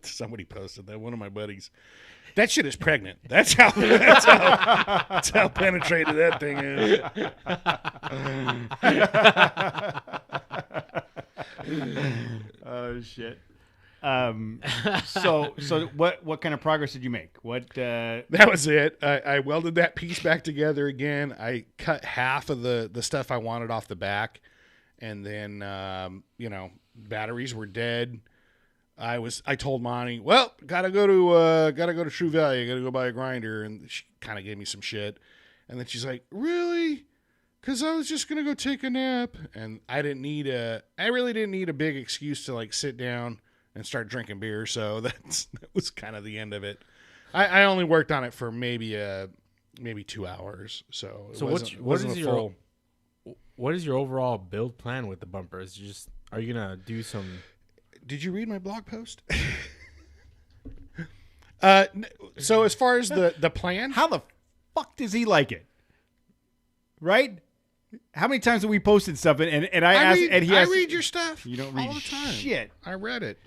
somebody posted that, one of my buddies. That shit is pregnant. That's how penetrated that thing is. Oh shit. So what kind of progress did you make? That was it. I welded that piece back together again. I cut half of the stuff I wanted off the back, and then you know, batteries were dead. I told Monty, well, gotta go to True Value, gotta go buy a grinder, and she kind of gave me some shit, and then she's like, really? Because I was just gonna go take a nap, and I really didn't need a big excuse to like sit down and start drinking beer, so that was kind of the end of it. I only worked on it for maybe 2 hours, so what is your overall build plan with the bumpers? Are you gonna do some? Did you read my blog post? So as far as the plan, how the fuck does he like it? Right? How many times have we posted stuff and I read your stuff. You don't read all the time. Shit. I read it.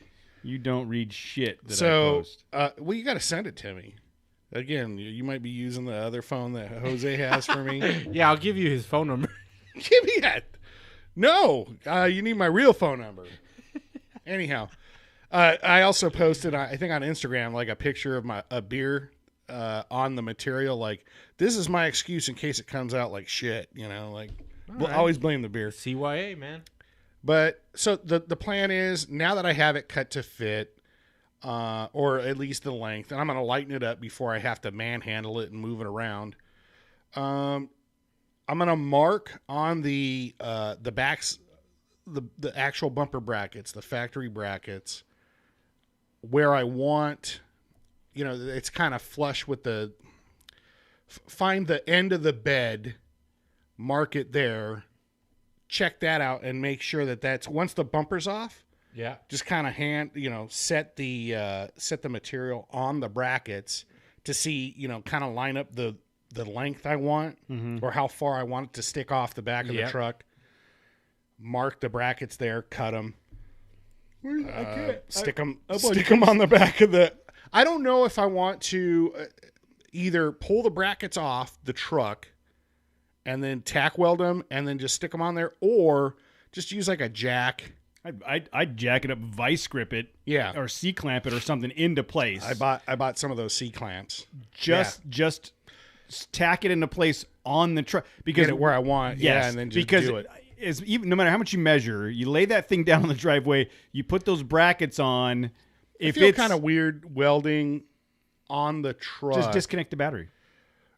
You don't read shit that I post. Well, you got to send it to me. Again, you might be using the other phone that Jose has for me. Yeah, I'll give you his phone number. Give me that. No, you need my real phone number. Anyhow, I also posted, I think on Instagram, like a picture of a beer on the material. Like, this is my excuse in case it comes out like shit. You know, like right. Always blame the beer. CYA, man. But so the plan is, now that I have it cut to fit, or at least the length, and I'm going to lighten it up before I have to manhandle it and move it around. I'm going to mark on the backs, the actual bumper brackets, the factory brackets, where I want, it's kind of flush with find the end of the bed, mark it there, check that out, and make sure that's once the bumper's off. Yeah. Just kind of set the material on the brackets to see, kind of line up the length I want, or how far I want it to stick off the back of the truck. Mark the brackets there, cut them, stick them on the back of the. I don't know if I want to either pull the brackets off the truck and then tack weld them and then just stick them on there, or just use like a jack. I'd jack it up, vice grip it, or C-clamp it or something into place. I bought some of those C-clamps. Just tack it into place on the truck, because get it where I want. Yes, and then just do it. No matter how much you measure, you lay that thing down on the driveway, you put those brackets on. If it's kind of weird welding on the truck, just disconnect the battery.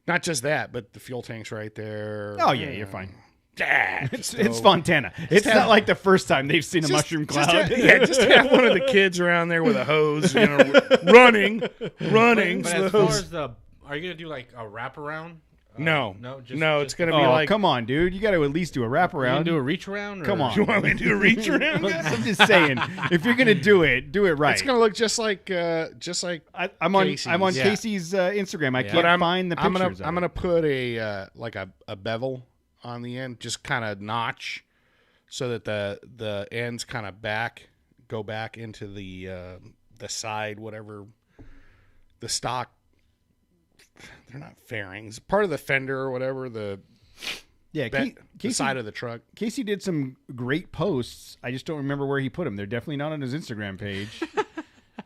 Not just that, but the fuel tank's right there. Oh yeah, you're fine. It's So Fontana. It's not like the first time they've seen a mushroom cloud. Just have one of the kids around there with a hose, running. But as far as are you gonna do like a wraparound? No, it's gonna be like. Come on, dude! You got to at least do a wraparound. You gonna do a reach around? Or? Come on, you want me to do a reach around? I'm just saying, if you're gonna do it right. It's gonna look just like I'm on Casey's Instagram. I can't find the pictures. I'm gonna put a bevel on the end, just kind of notch, so that the ends kind of go back into the side, whatever the stock. They're not fairings. Part of the fender or whatever, the side of the truck. Casey did some great posts. I just don't remember where he put them. They're definitely not on his Instagram page.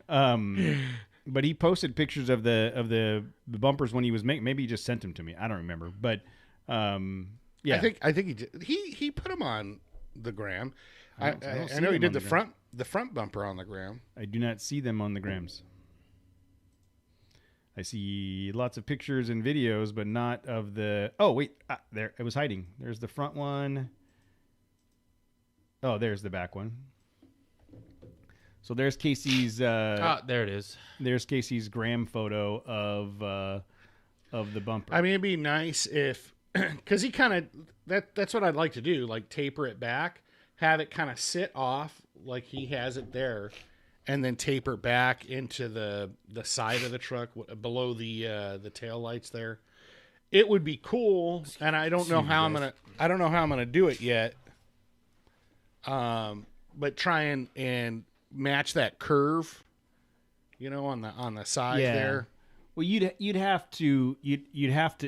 But he posted pictures of the bumpers when he was making. Maybe he just sent them to me. I don't remember. But yeah, I think he did. He put them on the gram. I know he did the front bumper on the gram. I do not see them on the grams. I see lots of pictures and videos, but not of the... Oh, wait. There. It was hiding. There's the front one. Oh, there's the back one. So there's Casey's... there it is. There's Casey's gram photo of the bumper. I mean, it'd be nice if... Because he kind of... That's what I'd like to do. Like, taper it back. Have it kind of sit off like he has it there. And then taper back into the side of the truck below the tail lights there. It would be cool, and I don't know how I'm gonna do it yet. But try and match that curve, on the side there. Well, you'd have to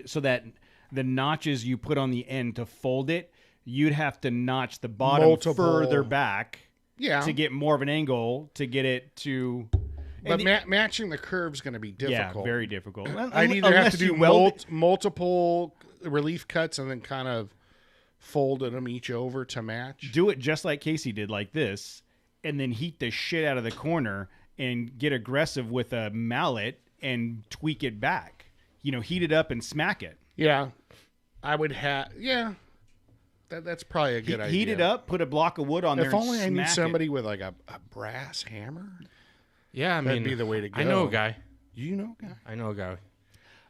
so that the notches you put on the end to fold it, you'd have to notch the bottom further back. Yeah, to get more of an angle to get it to. But matching the curve is going to be difficult. Yeah, very difficult. I'd either have to do multiple relief cuts and then kind of folded them each over to match. Do it just like Casey did, like this, and then heat the shit out of the corner and get aggressive with a mallet and tweak it back. Heat it up and smack it. Yeah. I would have, that's probably a good idea. Heat it up, put a block of wood on there. If only I knew somebody it. with like a brass hammer. Yeah, I mean, that'd be the way to go. I know a guy. You know a guy? I know a guy.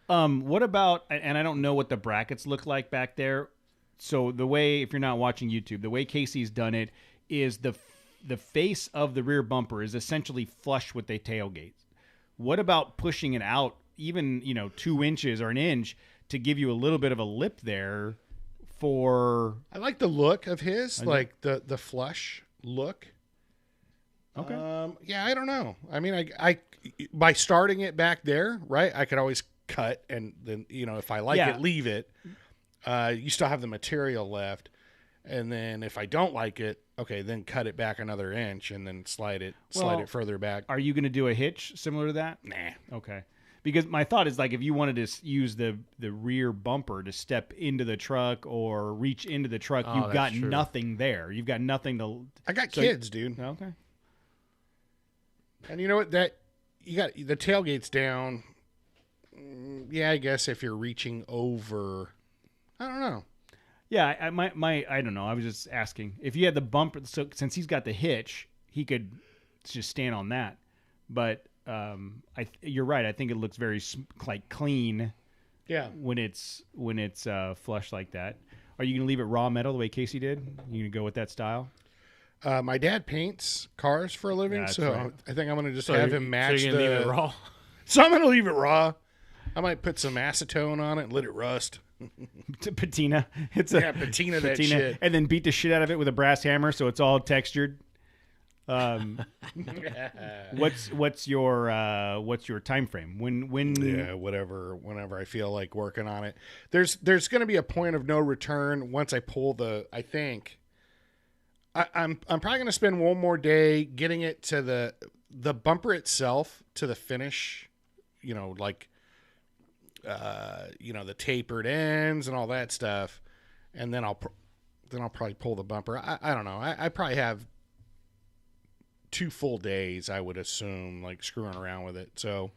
What about, and I don't know what the brackets look like back there. So the way, if you're not watching YouTube, the way Casey's done it is the face of the rear bumper is essentially flush with the tailgate. What about pushing it out even, 2 inches or an inch to give you a little bit of a lip there for... I like the look of his, like the flush look. Okay. Yeah, I don't know. I mean, I by starting it back there, right, I could always cut and then, if I like it, leave it. You still have the material left. And then if I don't like it, okay, then cut it back another inch and then slide it further back. Are you going to do a hitch similar to that? Nah. Okay. Because my thought is like if you wanted to use the rear bumper to step into the truck or reach into the truck, you've got nothing there. You've got nothing to... I got kids, dude. Okay. And you know what? That you got the tailgate's down. Yeah, I guess if you're reaching over, I don't know. Yeah, I don't know. I was just asking if you had the bumper. So since he's got the hitch, he could just stand on that. But you're right. I think it looks very clean. Yeah. When it's flush like that. Are you gonna leave it raw metal the way Casey did? You gonna go with that style? My dad paints cars for a living, so right. I think I'm going to just have him match so you're gonna leave it raw? So I'm going to leave it raw. I might put some acetone on it and let it rust. Patina. Patina that shit. And then beat the shit out of it with a brass hammer so it's all textured. What's your time frame? When whenever I feel like working on it. There's going to be a point of no return once I pull I'm probably going to spend one more day getting it to the bumper itself to the finish, the tapered ends and all that stuff, and then I'll probably pull the bumper. I don't know. I probably have 2 full days, I would assume, like screwing around with it. So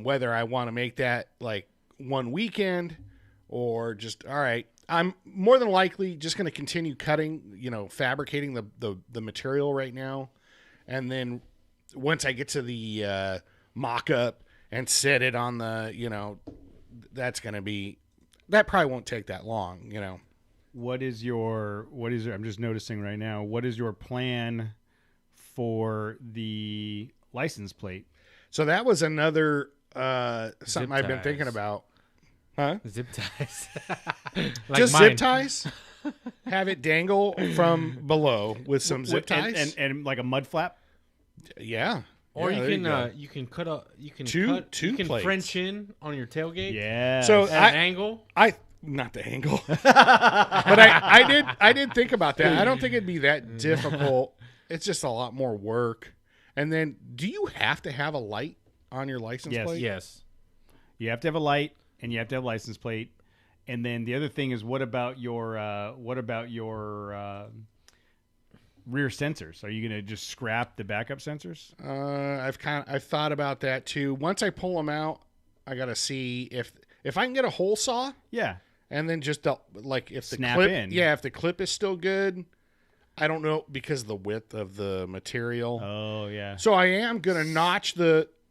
whether I want to make that like one weekend or just all right. I'm more than likely just going to continue cutting, fabricating the material right now. And then once I get to the mock-up and set it on the, that probably won't take that long, What is your, I'm just noticing right now, what is your plan for the license plate? So that was another something I've been thinking about. Huh? Zip ties. Just mine. Zip ties? Have it dangle from below with some zip ties? And like a mud flap? Yeah. Or yeah, you can cut two plates. French in on your tailgate. Yeah. So at an angle. Not the angle. But I did think about that. I don't think it'd be that difficult. It's just a lot more work. And then do you have to have a light on your license plate? Yes. You have to have a light. And you have to have a license plate. And then the other thing is, what about your rear sensors? Are you going to just scrap the backup sensors? I've thought about that too. Once I pull them out, I got to see if I can get a hole saw. Yeah. And then just like if the snap clip, in. Yeah, if the clip is still good. I don't know because of the width of the material. Oh yeah. So I am going to notch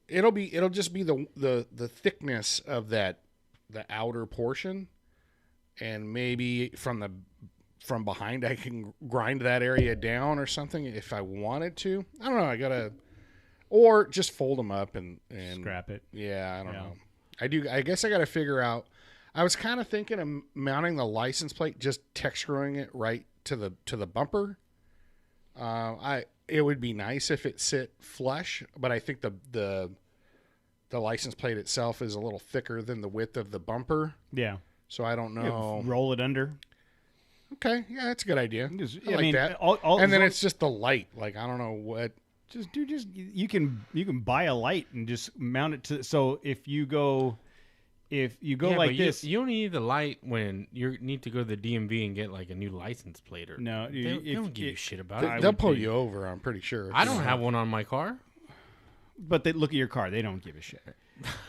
it'll just be the thickness of the outer portion, and maybe from behind I can grind that area down or something if I wanted to. I don't know. Or just fold them up and scrap it. Yeah, I don't know. I guess I got to figure out. I was kind of thinking of mounting the license plate, just texturing it right to the bumper. It would be nice if it sit flush, but I think the license plate itself is a little thicker than the width of the bumper. Yeah. So I don't know. Roll it under. Okay. Yeah, that's a good idea. I like that. And then it's just the light. Like, I don't know what. You can buy a light and just mount it to. So if you go if you go like this, you don't need the light when you need to go to the DMV and get like a new license plate. Or no, they don't give you shit about it. They'll pull you over. I'm pretty sure. I don't have one on my car. But they look at your car. They don't give a shit.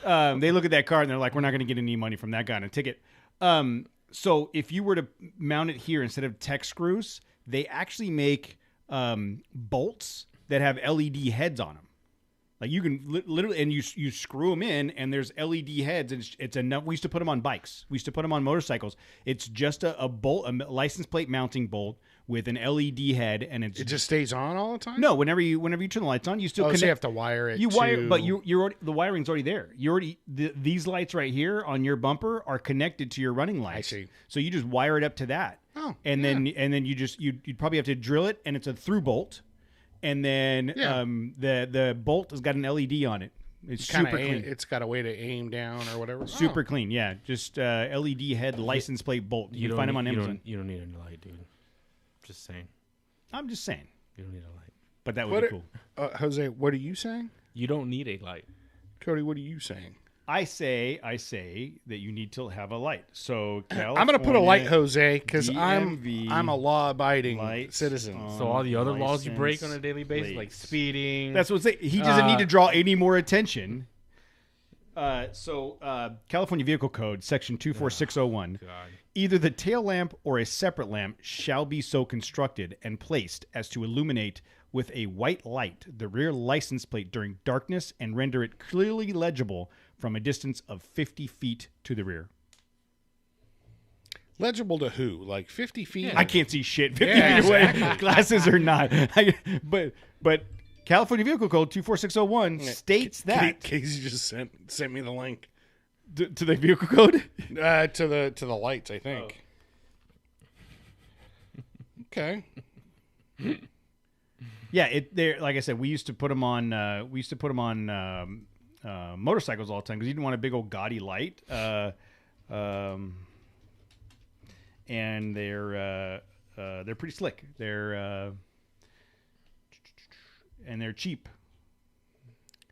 They look at that car and they're like, we're not going to get any money from that guy on a ticket. So if you were to mount it here instead of tech screws, they actually make bolts that have LED heads on them. Like you can literally, and you screw them in, and there's LED heads, and it's enough. We used to put them on bikes. We used to put them on motorcycles. It's just a bolt, a license plate mounting bolt with an LED head, and it just stays on all the time. No, whenever you turn the lights on, you still connect. So you have to wire it. But you're already, the wiring's already there. These lights right here on your bumper are connected to your running lights. I see. So you just wire it up to that. Oh, and then you'd probably have to drill it, and it's a through bolt. And then the bolt has got an LED on it. It's super clean. It's got a way to aim down or whatever. Super clean, yeah. Just LED head license plate bolt. You can find them on Amazon. You don't need a light, dude. Just saying. I'm just saying. You don't need a light. But that would be cool. Jose, what are you saying? You don't need a light. Cody, what are you saying? I say that you need to have a light. So California, I'm going to put a light, Jose, because I'm a law-abiding citizen. So all the other laws you break on a daily basis, like speeding. That's what he doesn't need to draw any more attention. California Vehicle Code, Section 24601. Either the tail lamp or a separate lamp shall be so constructed and placed as to illuminate with a white light the rear license plate during darkness and render it clearly legible from a distance of 50 feet to the rear. Legible to who? Like 50 feet? Yeah. I can't see shit 50 feet away. Glasses or not. But California Vehicle Code 24601 states that. Casey just sent me the link. To the vehicle code? To the lights, I think. Oh. Okay. Yeah, they're like I said, we used to put them on motorcycles all the time because you didn't want a big old gaudy light. And they're pretty slick. And they're cheap.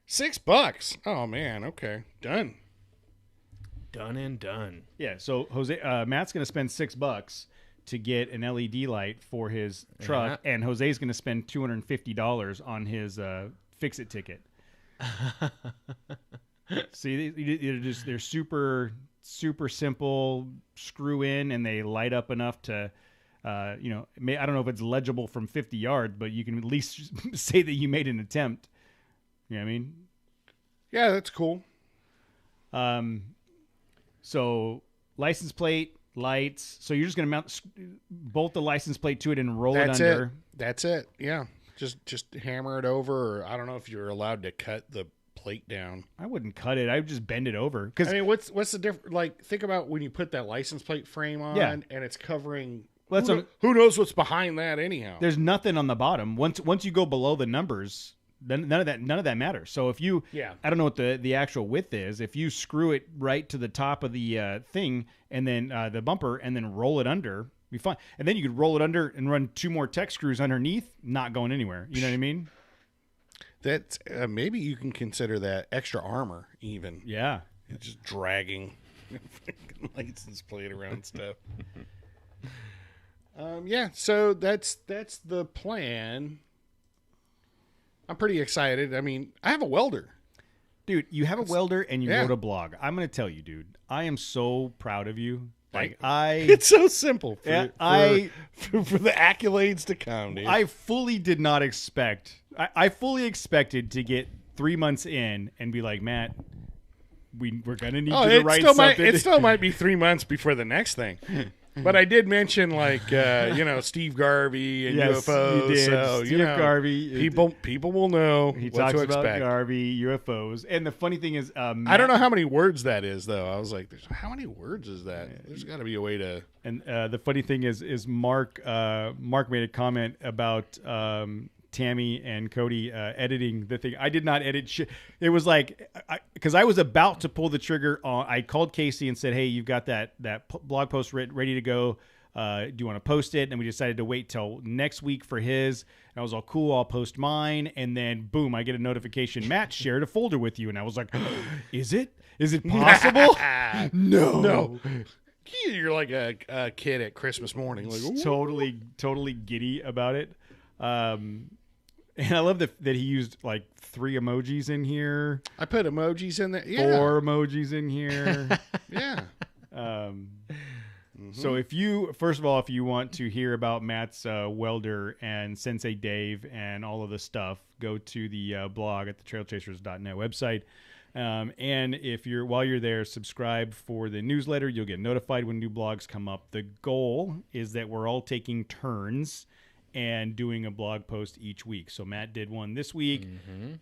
$6. Oh man, okay, done and done. Yeah, so Matt's gonna spend $6 to get an LED light for his truck, and Jose's gonna spend $250 on his fix-it ticket. See, they're super simple. Screw in, and they light up enough to, I don't know if it's legible from 50 yards, but you can at least say that you made an attempt. You know what I mean? Yeah, that's cool. So license plate, lights. So you're just gonna bolt the license plate to it and roll it under. That's it. Yeah, just hammer it over. Or I don't know if you're allowed to cut the plate down. I wouldn't cut it. I would just bend it over. I mean, what's the difference? Like, think about when you put that license plate frame on, and it's covering. Well, who knows what's behind that anyhow? There's nothing on the bottom. Once you go below the numbers, then none of that matters. So if you, I don't know what the actual width is. If you screw it right to the top of the thing, and then the bumper, and then roll it under, be fine. And then you could roll it under and run 2 more tech screws underneath, not going anywhere. You know what I mean? That's maybe you can consider that extra armor, even. Yeah, it's just dragging license plate around stuff. So that's the plan. I'm pretty excited. I mean, I have a welder. Dude, you have a welder and you wrote a blog. I'm going to tell you, dude, I am so proud of you. It's so simple for the accolades to come, dude. I fully did not expect. I fully expected to get 3 months in and be like, Matt, we're going to need you to write something. It still might be 3 months before the next thing. But I did mention, like, Steve Garvey and UFOs. You did. So, Steve Garvey. People will know he what talks to about expect. Garvey, UFOs. And the funny thing is... I don't know how many words that is, though. I was like, how many words is that? There's got to be a way to... And the funny thing is Mark made a comment about... Tammy and Cody editing the thing. I did not edit shit. It was like, because I was about to pull the trigger on. I called Casey and said, "Hey, you've got that blog post ready to go. do you want to post it? And we decided to wait till next week for his. And I was all cool. I'll post mine. And then boom, I get a notification. Matt shared a folder with you. And I was like, is it possible? No. You're like a kid at Christmas morning. Like, totally giddy about it. And I love that he used like 3 emojis in here. I put emojis in there. Yeah. 4 emojis in here. Yeah. So if you want to hear about Matt's welder and Sensei Dave and all of the stuff, go to the blog at the trailchasers.net website. And while you're there, subscribe for the newsletter. You'll get notified when new blogs come up. The goal is that we're all taking turns and doing a blog post each week. So Matt did one this week. Mm-hmm.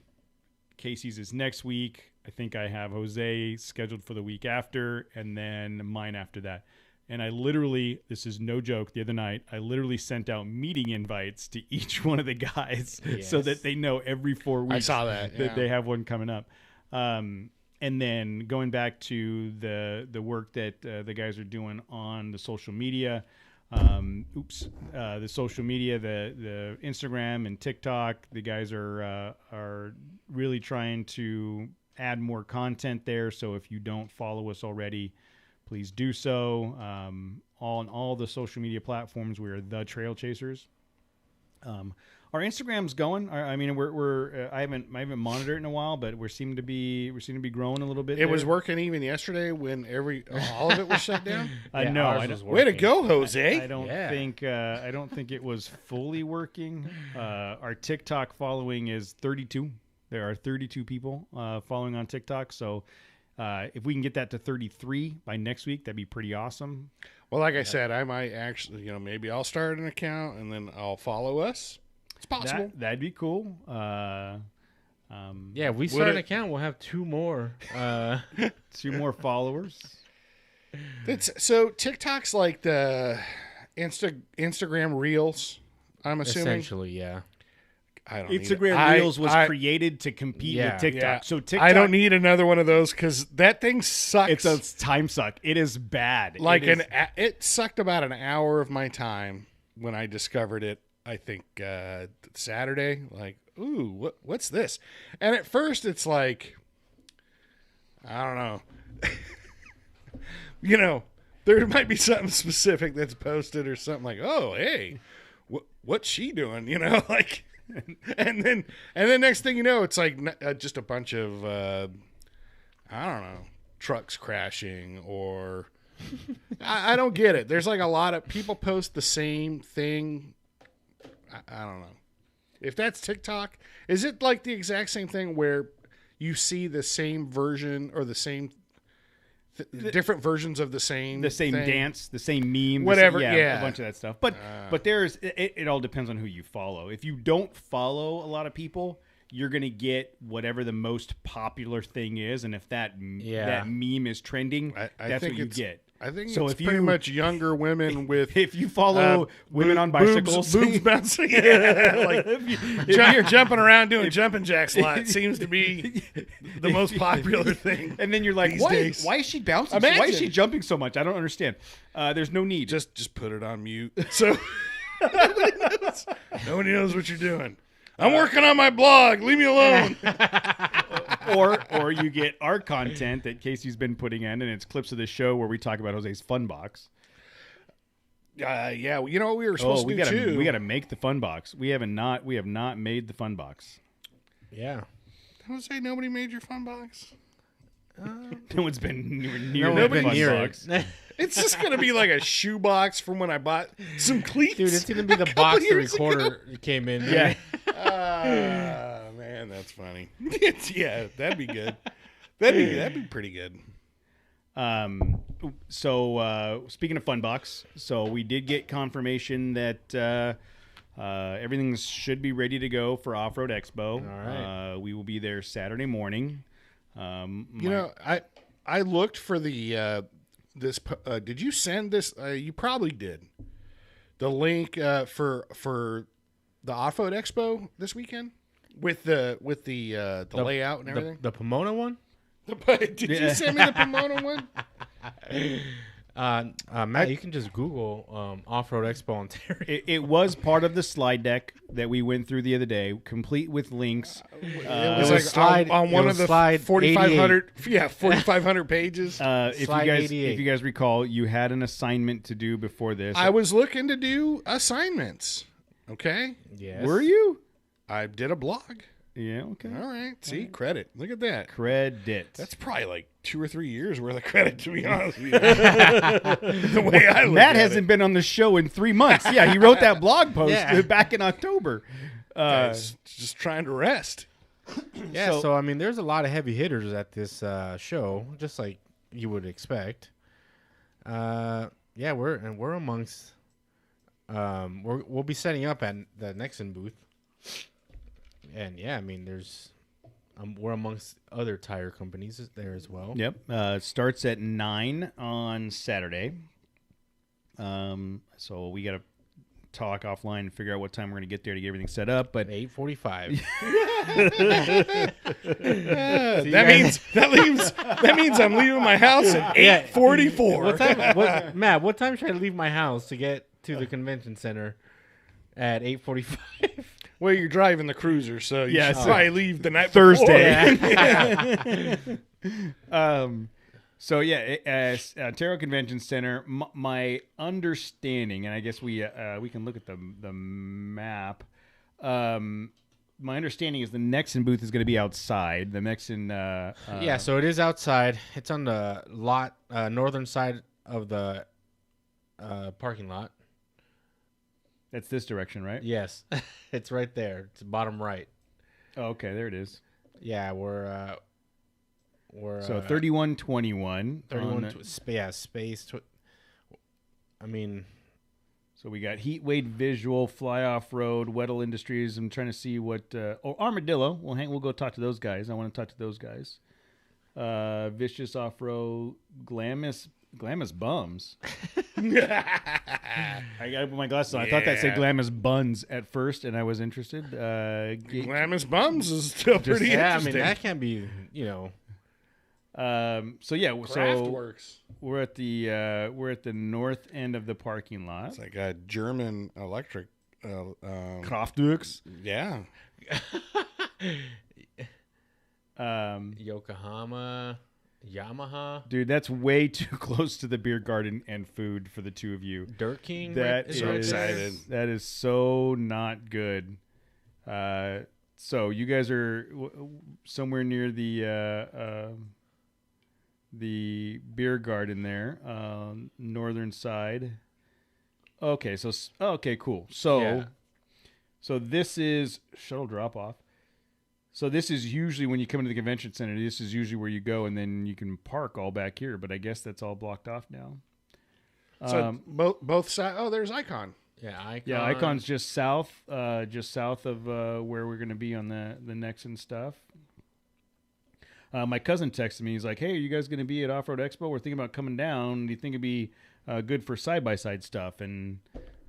Casey's is next week. I think I have Jose scheduled for the week after, and then mine after that. And I literally, this is no joke, the other night, I literally sent out meeting invites to each one of the guys so that they know every 4 weeks I saw that they have one coming up. And then going back to the work that the guys are doing on the social media, the social media, the Instagram and TikTok, the guys are really trying to add more content there. So if you don't follow us already, please do so. On all the social media platforms, we are the Trail Chasers. Our Instagram's going. I mean, I haven't monitored it in a while, but we seem to be growing a little bit. It was working even yesterday when all of it was shut down. Way to go, Jose! I don't think it was fully working. Our TikTok following is 32. There are 32 people following on TikTok. So if we can get that to 33 by next week, that'd be pretty awesome. Well, like I said, I might actually, maybe I'll start an account and then I'll follow us. It's possible. That'd be cool. If we start an account, we'll have 2 more. 2 more followers. So TikTok's like the Instagram Reels, I'm assuming. Essentially, yeah. I don't Instagram Reels was created to compete with TikTok. Yeah. So TikTok, I don't need another one of those because that thing sucks. It's a time suck. It is bad. It sucked about an hour of my time when I discovered it. I think Saturday, like, ooh, what's this? And at first it's like, I don't know. There might be something specific that's posted or something like, oh, hey, what's she doing? Like, and then next thing you know, it's like just a bunch of, I don't know, trucks crashing or I don't get it. There's like a lot of people post the same thing. I don't know. If that's TikTok, is it like the exact same thing where you see the same version or the same different versions of the same thing? Dance, the same meme, whatever, a bunch of that stuff. But there's it all depends on who you follow. If you don't follow a lot of people, you're going to get whatever the most popular thing is, and if that meme is trending, that's what you get. I think so. It's pretty much younger women with. If you follow women on bicycles, boobs bouncing, jumping around doing jumping jacks a lot seems to be the most popular thing. And then you're like, why is she bouncing? Why is she jumping so much? I don't understand. There's no need. Just put it on mute. So nobody knows what you're doing. I'm working on my blog. Leave me alone. Or you get our content that Casey's been putting in, and it's clips of the show where we talk about Jose's Funbox. Yeah, you know what we were supposed to do too. We got to make the Funbox. We have not made the Funbox. Yeah. Jose, nobody made your Funbox. No one's been near the Funbox. It's just gonna be like a shoebox from when I bought some cleats. Dude, it's gonna be the box the recorder came in. Yeah. Man, that's funny. That'd be good. That'd be pretty good. So speaking of Funbox, so we did get confirmation that everything should be ready to go for Offroad Expo. All right. We will be there Saturday morning. I looked for the this. Did you send this? You probably did. The link for the Offroad Expo this weekend with the layout and everything. The Pomona one. Did you send me the Pomona one? Matt, you can just Google Offroad Expo Ontario. It was part of the slide deck that we went through the other day, complete with links. It was like slide, on one of the 4,500 4,500 pages. If you guys recall, you had an assignment to do before this. I was looking to do assignments. Okay. Yes. Were you? I did a blog. Yeah, okay. All right. See, credit. Look at that. Credit. That's probably like 2 or 3 years worth of credit, to be honest with you. The way I look Matt at hasn't been on the show in 3 months. Yeah, he wrote that blog post back in October. Just trying to rest. Yeah, so I mean, there's a lot of heavy hitters at this show, just like you would expect. We're amongst. We'll be setting up at the Nexon booth. And yeah, I mean, we're amongst other tire companies there as well. Yep. It starts at 9 on Saturday. So we got to talk offline and figure out what time we're going to get there to get everything set up. But 8:45. That means I'm leaving my house at 8:44. Matt, what time should I leave my house to get to the convention center at 8:45? Well, you're driving the cruiser, so you should so probably leave the night Thursday. before. So yeah, Ontario Convention Center. My understanding, and I guess we can look at the map. My understanding is the Nexon booth is going to be outside. The Nexon. So it is outside. It's on the lot, northern side of the parking lot. That's this direction, right? Yes, it's right there. It's bottom right. Oh, okay, there it is. Yeah, we're so 3121. 31. Space. I mean, so we got Heat Wade Visual, Fly Off Road, Weddell Industries. I'm trying to see what. Armadillo. We'll go talk to those guys. I want to talk to those guys. Vicious Off Road, Glamis Bums. I got to put my glasses on. I thought that said Glamis Buns at first, and I was interested. Glamis Bums is still pretty interesting. I mean, that can't be, Craftworks. We're at the north end of the parking lot. It's like a German electric. Kraftwerks. Yeah. Yokohama. Yamaha. Dude, that's way too close to the beer garden and food for the two of you. Dirt King. That is so excited. That is so not good. So you guys are somewhere near the beer garden there, northern side. Okay, cool. So this is shuttle drop off. So this is usually when you come into the convention center, this is usually where you go, and then you can park all back here. But I guess that's all blocked off now. So both sides. Oh, there's Icon. Yeah, Icon. Yeah, Icon's just south of where we're going to be on the Nexon stuff. My cousin texted me. He's like, "Hey, are you guys going to be at Offroad Expo? We're thinking about coming down. Do you think it'd be good for side-by-side stuff?" And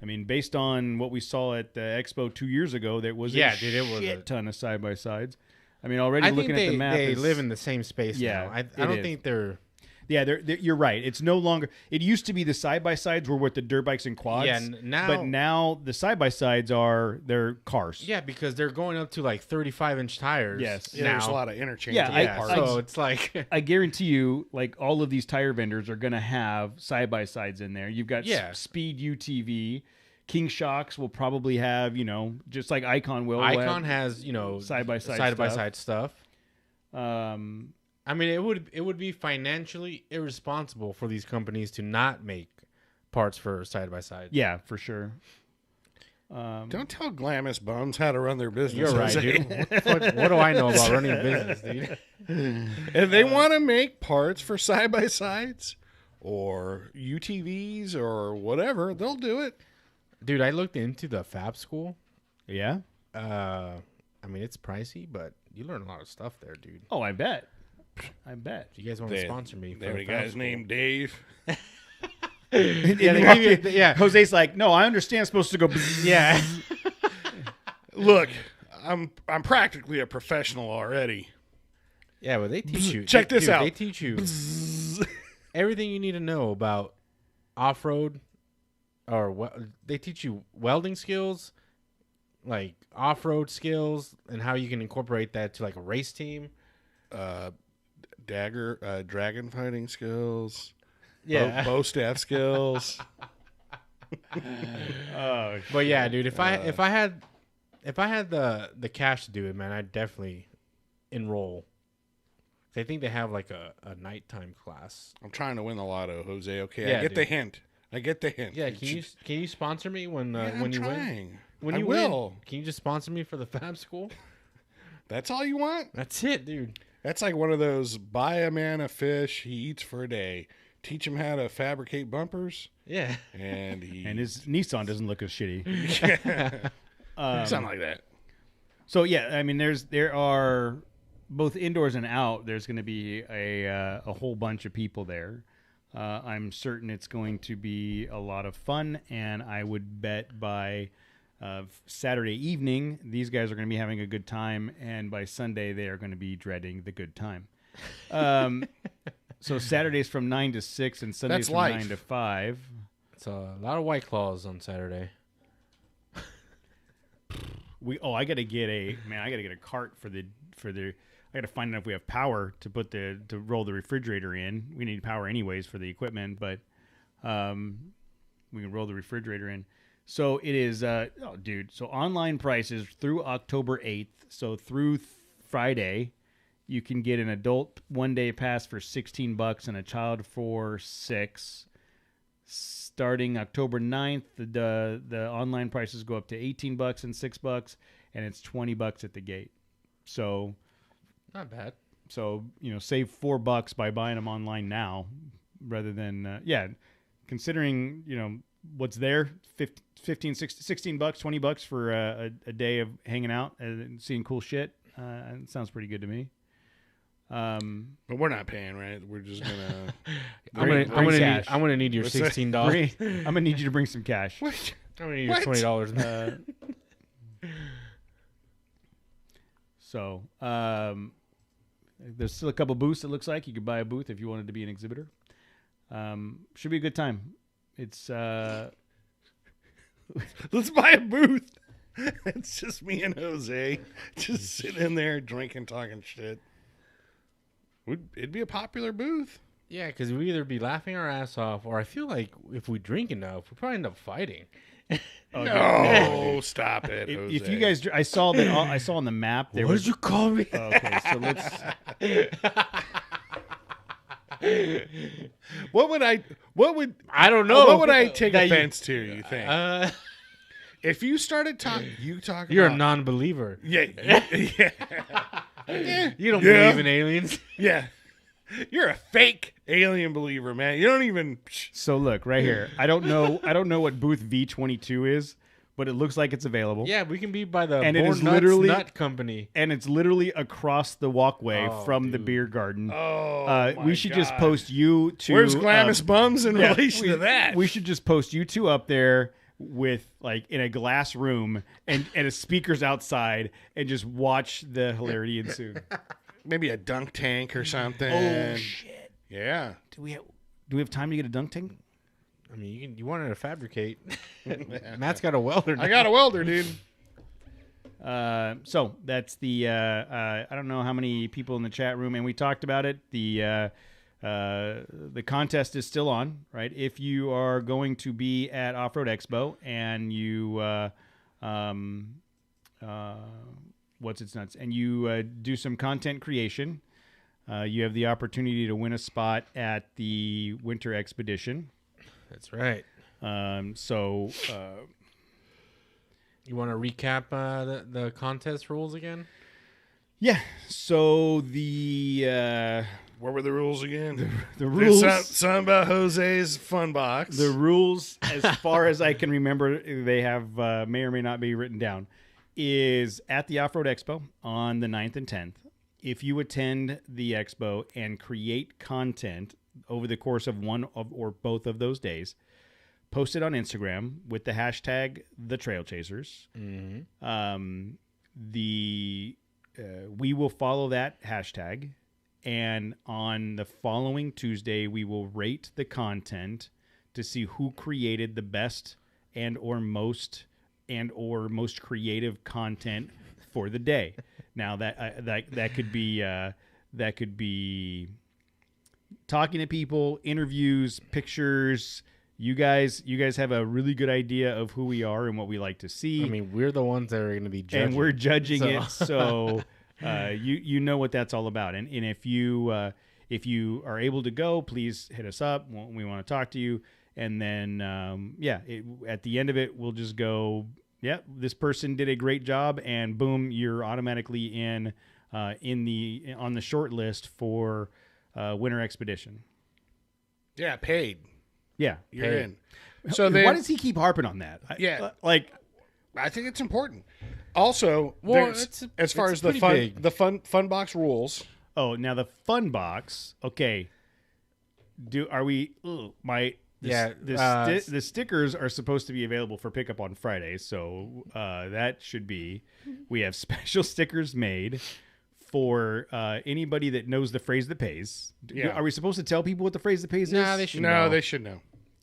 I mean, based on what we saw at the Expo 2 years ago, there was a shit ton of side-by-sides. I mean, already looking at the map, they live in the same space now. I don't think they're... Yeah, you're right. It's no longer... It used to be the side-by-sides were with the dirt bikes and quads. Yeah, but now the side-by-sides they're cars. Yeah, because they're going up to like 35-inch tires. Yes. Yeah, there's a lot of interchange. So it's like... I guarantee you, like, all of these tire vendors are going to have side-by-sides in there. You've got Speed UTV. King Shocks will probably have, just like Icon will. Icon has, side-by-side stuff. I mean, it would be financially irresponsible for these companies to not make parts for side-by-side. Yeah, for sure. Don't tell Glamis Bums how to run their business. You're right, dude. What do I know about running a business, dude? If they want to make parts for side-by-sides or UTVs or whatever, they'll do it. Dude, I looked into the Fab School. Yeah? I mean, it's pricey, but you learn a lot of stuff there, dude. Oh, I bet. If you guys want to sponsor me. There a guy's named Dave. Jose's like, no, I understand. It's supposed to go. Yeah. Look, I'm practically a professional already. Yeah, but they teach you. Check this out. They teach you everything you need to know about off-road, or they teach you welding skills, like off-road skills, and how you can incorporate that to like a race team. Dragon fighting skills. Yeah. Bow staff skills. But yeah, dude, if I had the cash to do it, man, I'd definitely enroll. I think they have like a nighttime class. I'm trying to win the lotto, Jose. Okay, Yeah, I get the hint. Yeah, can you sponsor me when I'm you trying. win? When I you will. win, can you just sponsor me for the fab school? That's all you want? That's it, dude. That's like one of those buy a man a fish he eats for a day. Teach him how to fabricate bumpers. Yeah. And his Nissan doesn't look as shitty. Something like that. So yeah, I mean, there are both indoors and out. There's going to be a whole bunch of people there. I'm certain it's going to be a lot of fun, and I would bet by Saturday evening these guys are going to be having a good time, and by Sunday they are going to be dreading the good time. So Saturdays from 9 to 6 and Sundays from 9 to 5. It's a lot of White Claws on Saturday. I gotta get a cart for the I gotta find out if we have power to roll the refrigerator in. We need power anyways for the equipment, but we can roll the refrigerator in. So it is so online prices through October 8th. So through Friday, you can get an adult 1-day pass for $16 and a child for $6. Starting October 9th, the online prices go up to $18 and $6, and it's $20 at the gate. So not bad. So, save $4 by buying them online now rather than considering, what's there, $15, $16, $20 for a day of hanging out and seeing cool shit. It sounds pretty good to me. But we're not paying, right? We're just gonna. I'm gonna need your $16. I'm gonna need you to bring some cash. What? I'm gonna need your $20. So there's still a couple booths. It looks like you could buy a booth if you wanted to be an exhibitor. Should be a good time. It's let's buy a booth. It's just me and Jose just sitting in there drinking, talking shit. It'd be a popular booth. Yeah, because we either be laughing our ass off, or I feel like if we drink enough, we probably end up fighting. No, stop it, Jose. If you guys, I saw on the map. What did you call me? Okay, so let's. What would I don't know. What would I take offense to? You think? If you started talking, you're a non-believer. Yeah. You don't believe in aliens. Yeah. You're a fake alien believer, man. You don't even. So look right here. I don't know what booth V22 is, but it looks like it's available. Yeah, we can be by the and Born it is Nuts literally Nut Company, and it's literally across the walkway from the beer garden. We should just post you two. Where's Glamis Bums in relation to that? We should just post you two up there with in a glass room and a speakers outside and just watch the hilarity ensue. Maybe a dunk tank or something. Oh shit! Yeah. Do we have time to get a dunk tank? I mean, you wanted to fabricate. Matt's got a welder now. I got a welder, dude. So that's the I don't know how many people in the chat room, and we talked about it. The contest is still on, right? If you are going to be at Offroad Expo and you and you do some content creation, you have the opportunity to win a spot at the Winter Expedition. That's right. So you want to recap the contest rules again? Yeah. So the what were the rules again? The rules. Something about Jose's Funbox. The rules, as far as I can remember, they have may or may not be written down. Is at the Offroad Expo on the 9th and 10th. If you attend the expo and create content over the course of one or both of those days, post it on Instagram with the hashtag #TheTrailChasers. Mm-hmm. We will follow that hashtag, and on the following Tuesday, we will rate the content to see who created the best and or most creative content for the day. Now that could be talking to people, interviews, pictures. You guys have a really good idea of who we are and what we like to see. I mean, we're the ones that are going to be judging. And we're judging it, so you know what that's all about. And if you are able to go, please hit us up. We want to talk to you. And then at the end of it, we'll just go, this person did a great job, and boom, you're automatically on the short list for Winter Expedition. Yeah, paid. Yeah, you're in. So why does he keep harping on that? I think it's important. Also, as far as the Funbox rules. Oh, now the Funbox. Okay. The stickers are supposed to be available for pickup on Friday, so that should be. We have special stickers made for anybody that knows the phrase that pays. Yeah. Are we supposed to tell people what the phrase that pays is? They should know. They should know.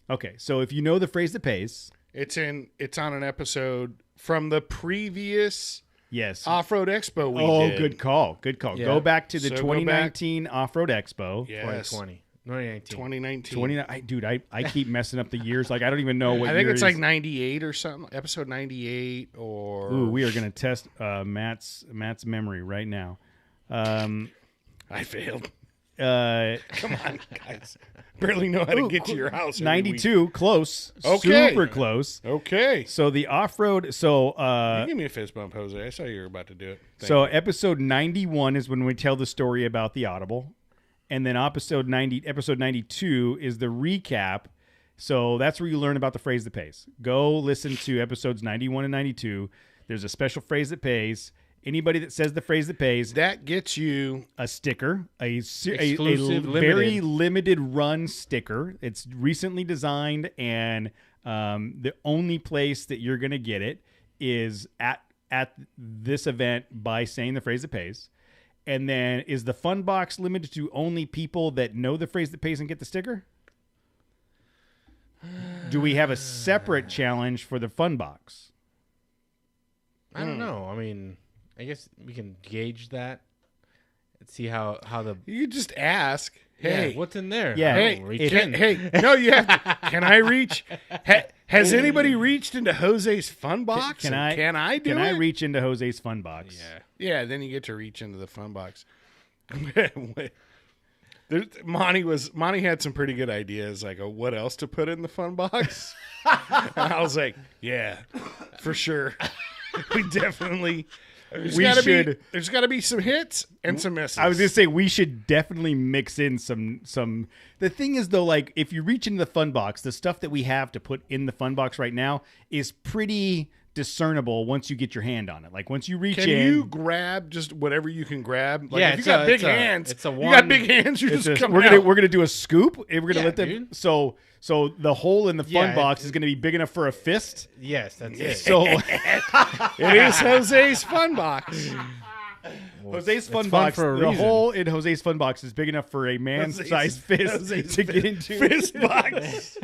Okay, so if you know the phrase that pays, it's on an episode from the previous Offroad Expo we did. Oh, good call. Yeah. Go back to the 2019 Offroad Expo. Yes. 2019. Dude, I keep messing up the years. Like, I don't even know what I think year it's like 98 or something. Episode 98 or... Ooh, we are going to test Matt's memory right now. I failed. Come on, guys. Barely know how to get to your house. 92, close. Okay. Super close. Okay. So the off-road, you give me a fist bump, Jose. I saw you were about to do it. Thank you. Episode 91 is when we tell the story about the Audible. And then episode 92 is the recap. So that's where you learn about the phrase that pays. Go listen to episodes 91 and 92. There's a special phrase that pays. Anybody that says the phrase that pays, that gets you a sticker, a very limited run sticker. It's recently designed, and the only place that you're going to get it is at this event by saying the phrase that pays. And then, is the Funbox limited to only people that know the phrase that pays and get the sticker? Do we have a separate challenge for the Funbox? I don't know. I mean, I guess we can gauge that and see how the... You just ask, hey. Yeah, what's in there? Yeah. Hey, no, you have to... Can I reach... Has anybody reached into Jose's Funbox? Can I reach into Jose's Funbox? Yeah. Yeah, then you get to reach into the Funbox. Monty had some pretty good ideas, like what else to put in the Funbox. And I was like, yeah, for sure. We definitely... There's got to be some hits and some misses. I was going to say we should definitely mix in some. The thing is, though, like if you reach into the Funbox, the stuff that we have to put in the Funbox right now is pretty discernible once you get your hand on it. Like once you reach in, can you grab just whatever you can grab? Like, yeah, if you got big hands. It's a one. You got big hands. You just come out. We're gonna do a scoop. And we're gonna let them. Dude. So the hole in the Funbox is going to be big enough for a fist? Yes, that's it. So it is Jose's Funbox. Jose's Funbox, the hole in Jose's Funbox is big enough for a man-sized fist to get into. Fist box.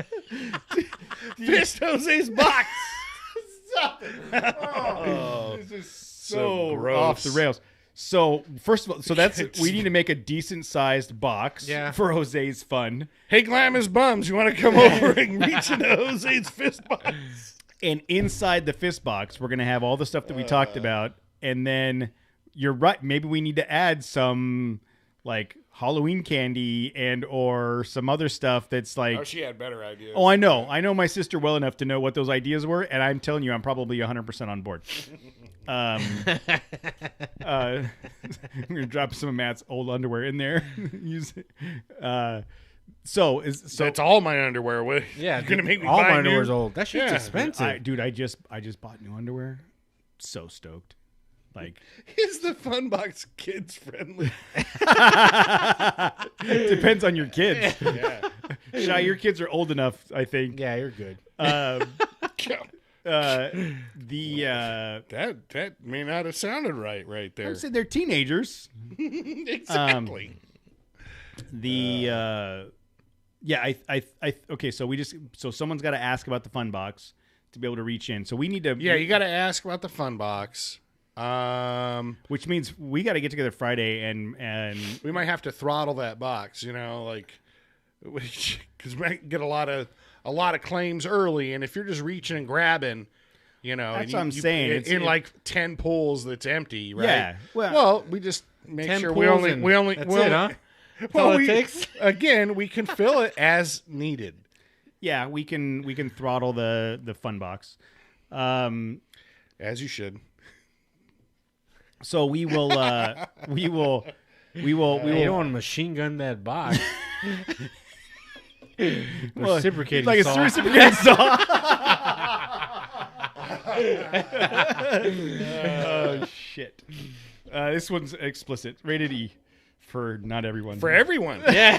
Fist Jose's box. Stop it. Oh, this is so gross. Off the rails. So first of all, we need to make a decent sized box for Jose's fun. Hey, Glamis Bums, you want to come over and reach into Jose's fist box? And inside the fist box, we're gonna have all the stuff that we talked about. And then you're right. Maybe we need to add some like Halloween candy and or some other stuff that's like. Oh, she had better ideas. Oh, I know. I know my sister well enough to know what those ideas were, and I'm telling you, I'm probably 100% on board. I'm gonna drop some of Matt's old underwear in there. Use it. So that's all my underwear. You're gonna make me all buy my underwear's old. That shit's expensive. I just bought new underwear. So stoked. Like, is the Funbox kids friendly? Depends on your kids. Yeah, Shy, your kids are old enough, I think. Yeah, you're good. That may not have sounded right there. I would say they're teenagers. Exactly. Yeah, okay. So someone's got to ask about the Funbox to be able to reach in. So we need to. Yeah, you got to ask about the Funbox. Which means we got to get together Friday and we might have to throttle that box. Like, because we might get a lot of claims early, and if you're just reaching and grabbing. That's what I'm saying. In like 10 pools that's empty, right? Yeah. Well, we just make sure we only that's it, huh? That's well, all it takes. Again, we can fill it as needed. Yeah, we can throttle the Funbox. As you should. So we will we will You don't want to machine gun that box. Reciprocating like saw. a reciprocating saw. Oh shit! This one's explicit, rated E for not everyone. For everyone, Yeah.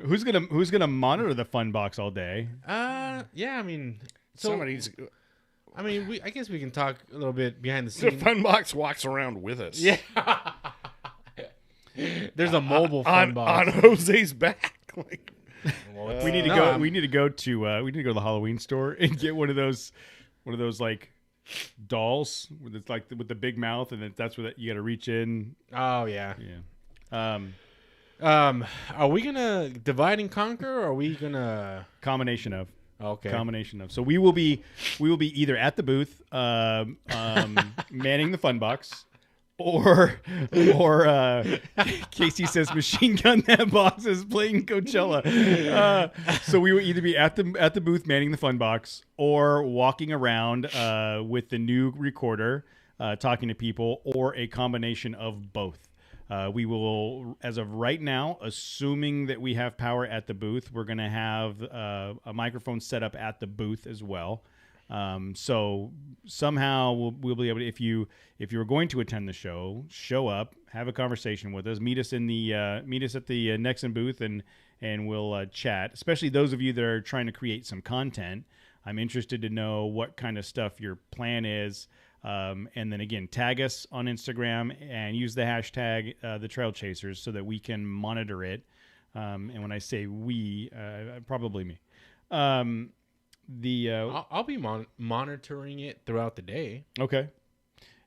Who's gonna monitor the Funbox all day? Yeah. I mean, somebody's. I guess we can talk a little bit behind the The scenes. Funbox walks around with us. Yeah. There's a mobile on Funbox. Jose's back. Like, We need to go. We need to go to the Halloween store and get one of those like dolls with the big mouth, and that's where you got to reach in. Oh yeah. Yeah. Are we gonna divide and conquer, or are we gonna Combination of. Okay. Combination of. So we will be either at the booth, manning the Funbox, or Casey says machine gun that box is playing Coachella. So we will either be at the booth manning the Funbox, or walking around with the new recorder, talking to people, or a combination of both. We will, as of right now, assuming that we have power at the booth, we're going to have a microphone set up at the booth as well. So somehow we'll be able to, if you're going to attend the show, show up, have a conversation with us, meet us at the Nexon booth, and we'll chat. Especially those of you that are trying to create some content. I'm interested to know what kind of stuff your plan is. And then again, tag us on Instagram and use the hashtag the Trail Chasers so that we can monitor it. And when I say we, probably me. I'll be monitoring it throughout the day. Okay.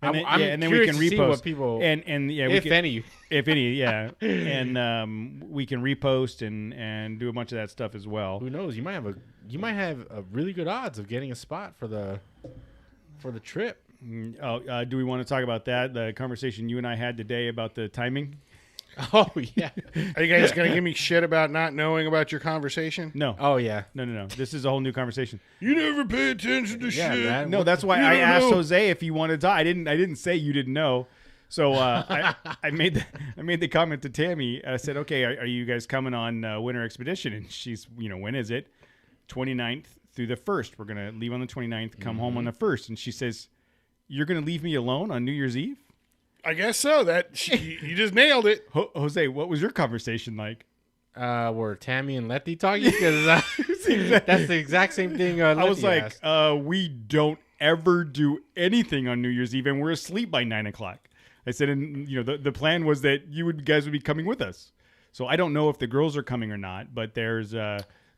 I'm and then we can curious to see repost what people, if any, yeah, and we can repost and do a bunch of that stuff as well. who knows? You might have a really good odds of getting a spot for the trip. Do we want to talk about that? The conversation you and I had today about the timing? Oh yeah. are you guys going to give me shit about not knowing about your conversation? No. Oh yeah. No. This is a whole new conversation. You never pay attention to shit. Man. No, that's why I asked Jose if he wanted to. I didn't say you didn't know. So I made the comment to Tammy. I said, okay, are you guys coming on Winter Expedition? And she's, when is it? 29th through the 1st. We're going to leave on the 29th, come home on the 1st. And she says, you're going to leave me alone on New Year's Eve? I guess so. You just nailed it. Jose, what was your conversation like? Were Tammy and Letty talking? Because that's the exact same thing. I was like, asked. we don't ever do anything on New Year's Eve, and we're asleep by 9 o'clock. I said, and the plan was that you guys would be coming with us. So I don't know if the girls are coming or not, but there's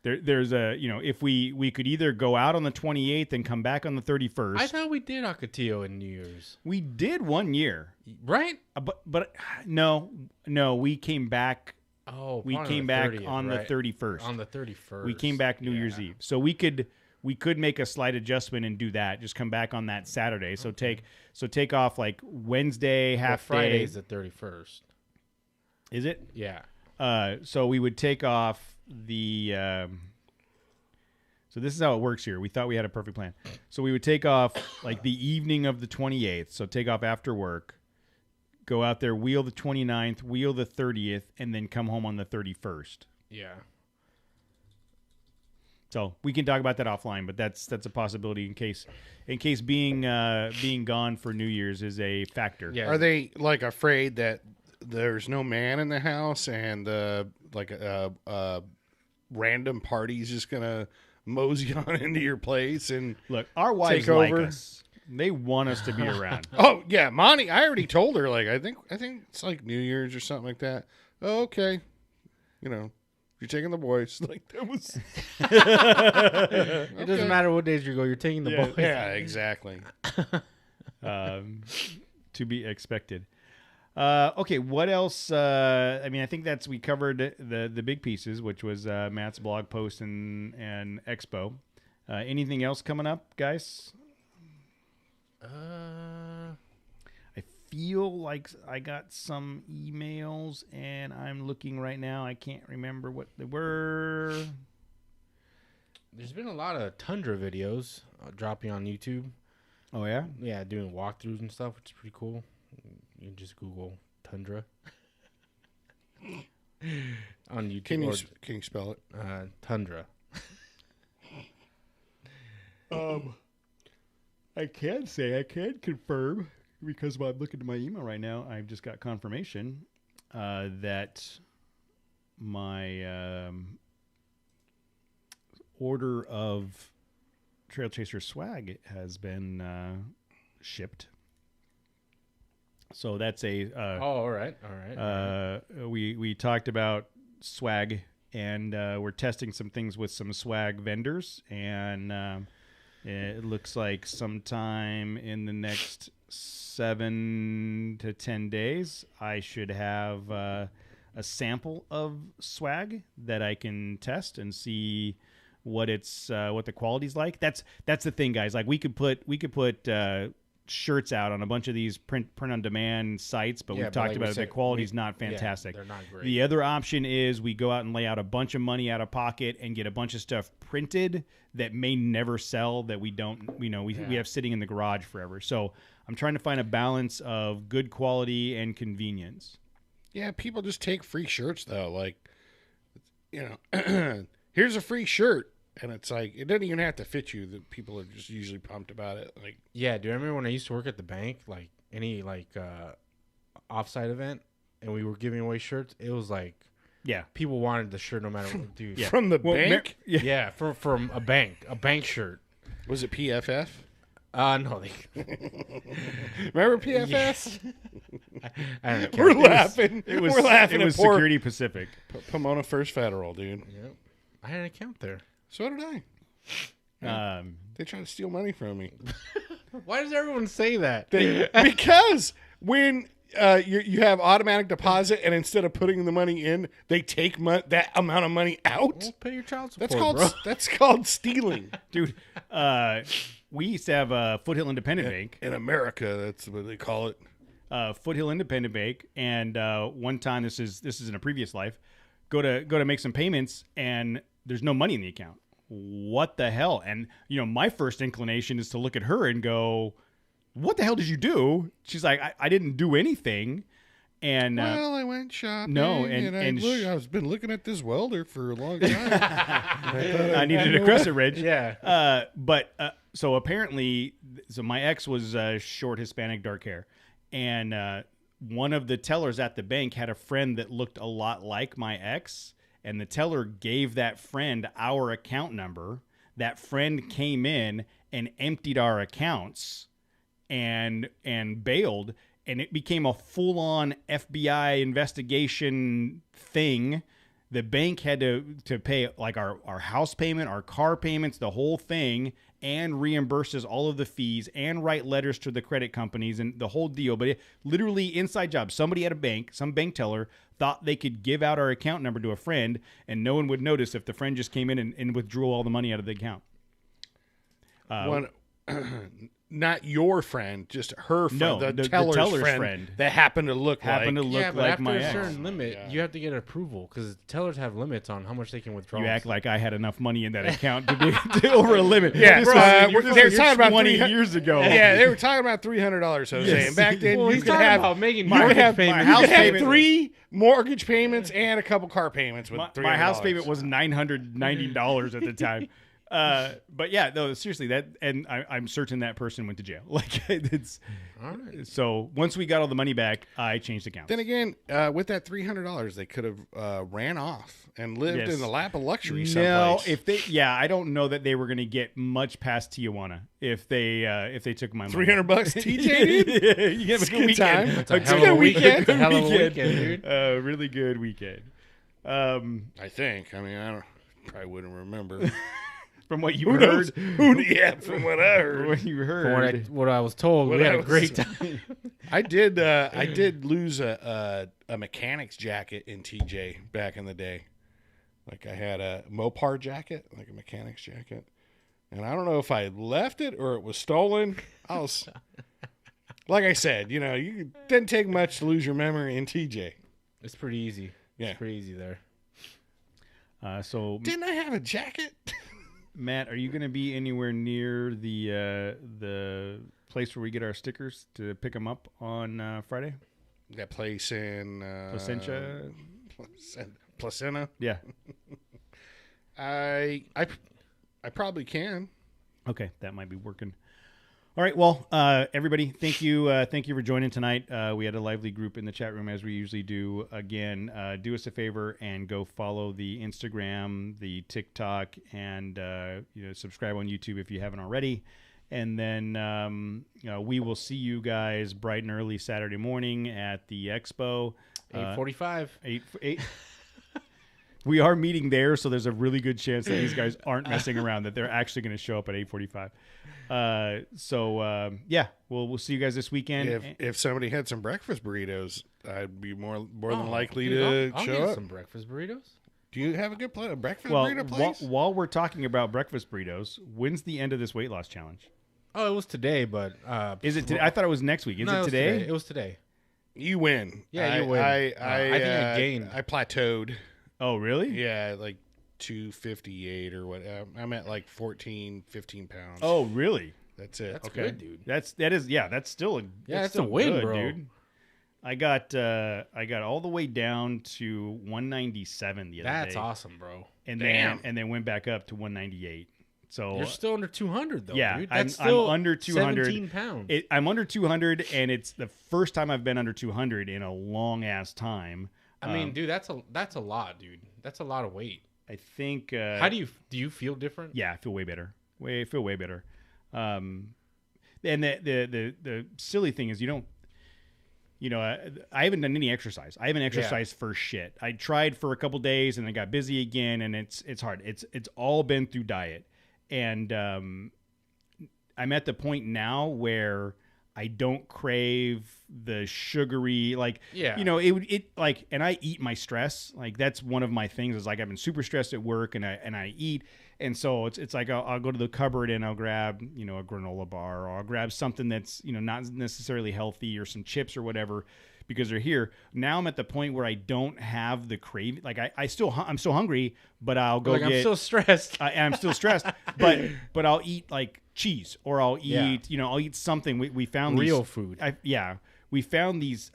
if we could either go out on the 28th and come back on the 31st. I thought we did Ocotillo in New Year's. We did 1 year, right? But no, we came back. Oh, we came back on the 31st. On the 31st, we came back New Year's Eve, so we could make a slight adjustment and do that. Just come back on that Saturday. So take off like Wednesday half day. Friday's the 31st. Is it? Yeah. So we would take off the. So this is how it works here. We thought we had a perfect plan. So we would take off like the evening of the 28th. So take off after work, go out there, wheel the 29th, wheel the 30th, and then come home on the 31st. Yeah. So we can talk about that offline, but that's a possibility in case being gone for New Year's is a factor. Yeah. Are they like afraid that there's no man in the house and like a random party's just gonna mosey on into your place and look? Our wives take like over? us. They want us to be around. Oh yeah, Monty. I already told her. Like I think it's like New Year's or something like that. Oh, okay. you're taking the boys. Like that was. It doesn't matter what days you go. You're taking the boys. Yeah, exactly. To be expected. Okay, what else? I think we covered the big pieces, which was Matt's blog post and Expo. Anything else coming up, guys? I feel like I got some emails, and I'm looking right now. I can't remember what they were. There's been a lot of Tundra videos dropping on YouTube. Oh, yeah? Yeah, doing walkthroughs and stuff, which is pretty cool. You can just Google Tundra on YouTube. Can you spell it? Tundra. I can confirm, because while I'm looking at my email right now, I've just got confirmation that my order of Trail Chaser swag has been shipped. So that's all right. We talked about swag, and we're testing some things with some swag vendors, and it looks like sometime in the next 7 to 10 days, I should have a sample of swag that I can test and see what the quality's like. That's the thing, guys. Like we could put shirts out on a bunch of these print on demand sites, but we've talked about it. The quality's not fantastic. They're not great. The other option is we go out and lay out a bunch of money out of pocket and get a bunch of stuff printed that may never sell, that we don't, we have sitting in the garage forever. So I'm trying to find a balance of good quality and convenience. Yeah, people just take free shirts though. Like, here's a free shirt. And it's like, it doesn't even have to fit you. That people are just usually pumped about it. Like, yeah, do you remember when I used to work at the bank? Like any offsite event, and we were giving away shirts. It was like, people wanted the shirt no matter what. Dude, from the bank? From a bank shirt. Was it PFF? No, remember PFS? I don't know. We're laughing. It was Security Pacific. Pomona First Federal, dude. Yep. I had an account there. So did I. Yeah. They try to steal money from me. Why does everyone say that? Because when you have automatic deposit, and instead of putting the money in, they take that amount of money out. Well, pay your child support. That's called stealing, dude. We used to have a Foothill Independent Bank in America. That's what they call it. Foothill Independent Bank, and one time, this is in a previous life, go to make some payments, and there's no money in the account. What the hell? And my first inclination is to look at her and go, what the hell did you do? She's like, I didn't do anything. And I went shopping. No, I've been looking at this welder for a long time. I needed a crescent wrench. Yeah. So apparently, my ex was short, Hispanic, dark hair, and one of the tellers at the bank had a friend that looked a lot like my ex. And the teller gave that friend our account number. That friend came in and emptied our accounts and bailed. And it became a full-on FBI investigation thing. The bank had to pay like our house payment, our car payments, the whole thing, and reimburses all of the fees and write letters to the credit companies and the whole deal. But literally inside job. Somebody at a bank, some bank teller, thought they could give out our account number to a friend, and no one would notice if the friend just came in and withdrew all the money out of the account. Not your friend, just her friend. No, the teller's friend that happened to look like after my ex. a certain limit, you have to get approval because tellers have limits on how much they can withdraw. You act like I had enough money in that account to be over a limit. Yeah, they were talking about 20 years ago. Yeah, they were talking about $300, Jose. Yes. And back then, you could have making mortgage payments. You could have 3 mortgage payments and a couple car payments with $300. My house payment was $990 at the time. But yeah, no, seriously, and I'm certain that person went to jail. Like it's all right. So once we got all the money back, I changed accounts. Then again, with that $300, they could have ran off and lived in the lap of luxury someplace. No, I don't know that they were going to get much past Tijuana if they took my money. $300 TJ, dude. You have a good weekend. time. It's a hell of a weekend. It's a hell of a weekend, dude. Really good weekend. I think. I mean, probably wouldn't remember. From what you heard. Yeah, from what I heard. From what you heard. What I was told, we had a great time. I did lose a mechanic's jacket in TJ back in the day. Like I had a Mopar jacket, like a mechanic's jacket. And I don't know if I left it or it was stolen. Like I said, it didn't take much to lose your memory in TJ. It's pretty easy. Yeah. It's pretty easy there. So didn't I have a jacket? Matt, are you going to be anywhere near the place where we get our stickers to pick them up on Friday? That place in Placenta. Yeah. I probably can. Okay, that might be working. All right, well, everybody, thank you for joining tonight. We had a lively group in the chat room as we usually do. Again, do us a favor and go follow the Instagram, the TikTok, and subscribe on YouTube if you haven't already. And then we will see you guys bright and early Saturday morning at the Expo. 8:45. 8. We are meeting there, so there's a really good chance that these guys aren't messing around, that they're actually going to show up at 8:45. We'll see you guys this weekend. If somebody had some breakfast burritos, I'd be more than likely I'll show get up. some breakfast burritos. Do you have a good breakfast burrito place? While we're talking about breakfast burritos, when's the end of this weight loss challenge? Oh, it was today, but is it today? I thought it was next week. Is it today? It was today. You win. Yeah, you win. I think I gained. I plateaued. Oh, really? Yeah, like 258 or what. I'm at like 15 pounds. Oh, really? That's it. That's good, dude. That's still that's a win, good, bro. Dude. I got all the way down to 197 the other day. That's awesome, bro. And Damn. then went back up to 198. So you're still under 200 though. Yeah, dude. I'm still under 200. 17 pounds. I'm under 200, and it's the first time I've been under 200 in a long ass time. I mean, dude, that's a lot, dude. That's a lot of weight. I think. How do you feel different? Yeah, I feel way better. Feel way better. And the silly thing is, I haven't done any exercise. I haven't exercised for shit. I tried for a couple days and I got busy again, and it's hard. It's all been through diet, and I'm at the point now where I don't crave the sugary, and I eat my stress. Like, that's one of my things, is like, I've been super stressed at work, and I eat. And so it's like, I'll go to the cupboard and I'll grab, a granola bar, or I'll grab something that's, not necessarily healthy, or some chips or whatever, because they're here. Now I'm at the point where I don't have the craving. Like, I'm still hungry, but I'll go I'm still stressed. I'm still stressed, but I'll eat like cheese, or I'll eat, I'll eat something. We found real food. We found these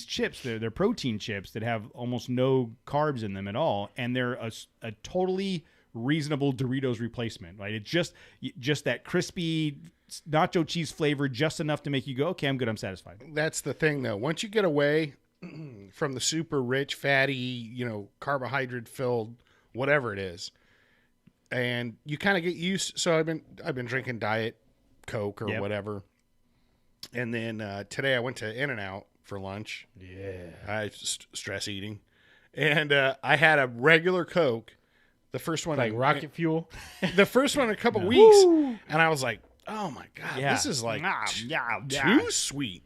chips. They're protein chips that have almost no carbs in them at all, and they're a totally reasonable Doritos replacement. Right? It's just that crispy nacho cheese flavor, just enough to make you go, okay, I'm good, I'm satisfied. That's the thing, though. Once you get away from the super rich, fatty, carbohydrate filled, whatever it is, and you kind of get used. So I've been drinking Diet Coke or whatever. And then today I went to In-N-Out for lunch. Yeah. I stress eating. And I had a regular Coke. The first one. Like rocket fuel? The first one in a couple weeks. And I was like, oh my God, this is like too sweet.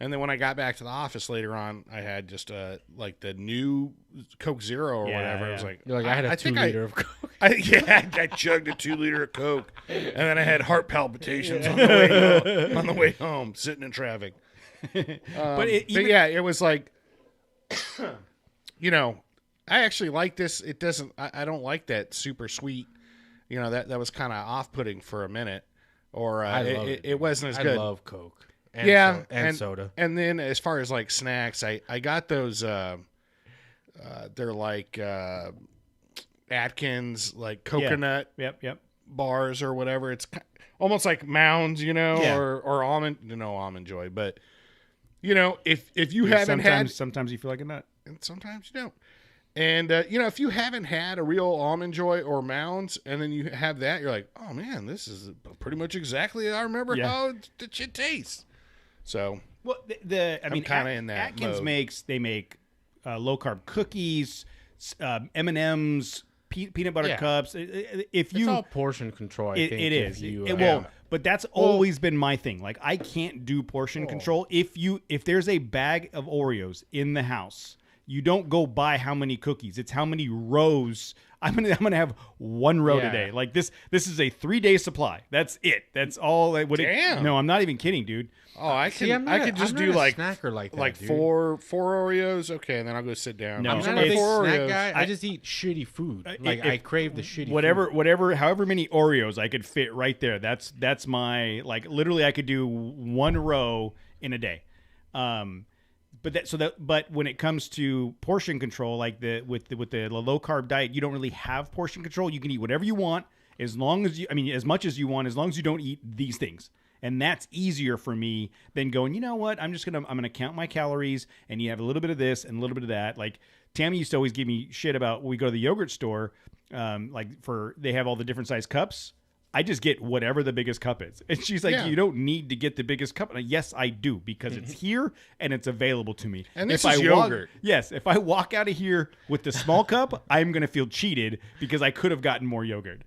And then when I got back to the office later on, I had just like the new Coke Zero or whatever. I was like, you're like, I had a 2 liter of Coke. I chugged a 2 liter of Coke, and then I had heart palpitations on the way home, sitting in traffic. It was like, I actually like this. It doesn't. I don't like that super sweet. That was kind of off putting for a minute, or it wasn't as good. I love Coke. And soda. And then as far as like snacks, I got those. They're like Atkins, like coconut bars or whatever. It's almost like Mounds, or almond. Almond Joy, but if you haven't had, sometimes you feel like a nut, and sometimes you don't. And if you haven't had a real Almond Joy or Mounds, and then you have that, you're like, oh man, this is pretty much exactly I remember how the shit tastes. So, I'm kind of in that Atkins mode. They make low carb cookies. M&Ms, peanut butter cups. If you, it's all portion control. I think it is. You, but that's always been my thing. Like I can't do portion control. If there's a bag of Oreos in the house, you don't go buy how many cookies. It's how many rows. I'm gonna have one row today. Like this is a 3-day supply. That's it. That's all. Damn. No, I'm not even kidding, dude. Oh, I could just do like snacker like that, dude. four Oreos. Okay, and then I'll go sit down. No, I'm not a big snack guy. I just eat shitty food. Like I crave the shitty food. However many Oreos I could fit right there. That's my, like, literally I could do one row in a day. But when it comes to portion control, like with the low carb diet, you don't really have portion control. You can eat whatever you want as much as you want, as long as you don't eat these things. And that's easier for me than going, you know what? I'm gonna count my calories, and you have a little bit of this and a little bit of that. Like Tammy used to always give me shit about when we go to the yogurt store, they have all the different size cups. I just get whatever the biggest cup is. And she's like, you don't need to get the biggest cup. And yes, I do, because it's here and it's available to me. And this is yogurt. If I walk out of here with the small cup, I'm going to feel cheated because I could have gotten more yogurt.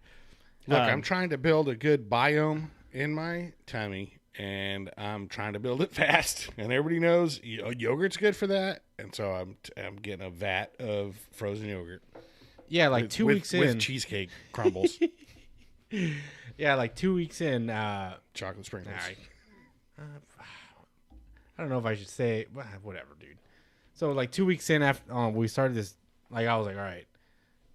Look, I'm trying to build a good biome in my tummy, and I'm trying to build it fast. And everybody knows yogurt's good for that. And so I'm getting a vat of frozen yogurt. Yeah, like 2 weeks in. With cheesecake crumbles. Yeah, like 2 weeks in. Chocolate sprinkles. I don't know if I should say, whatever, dude. So like 2 weeks in after we started this, like I was like, all right.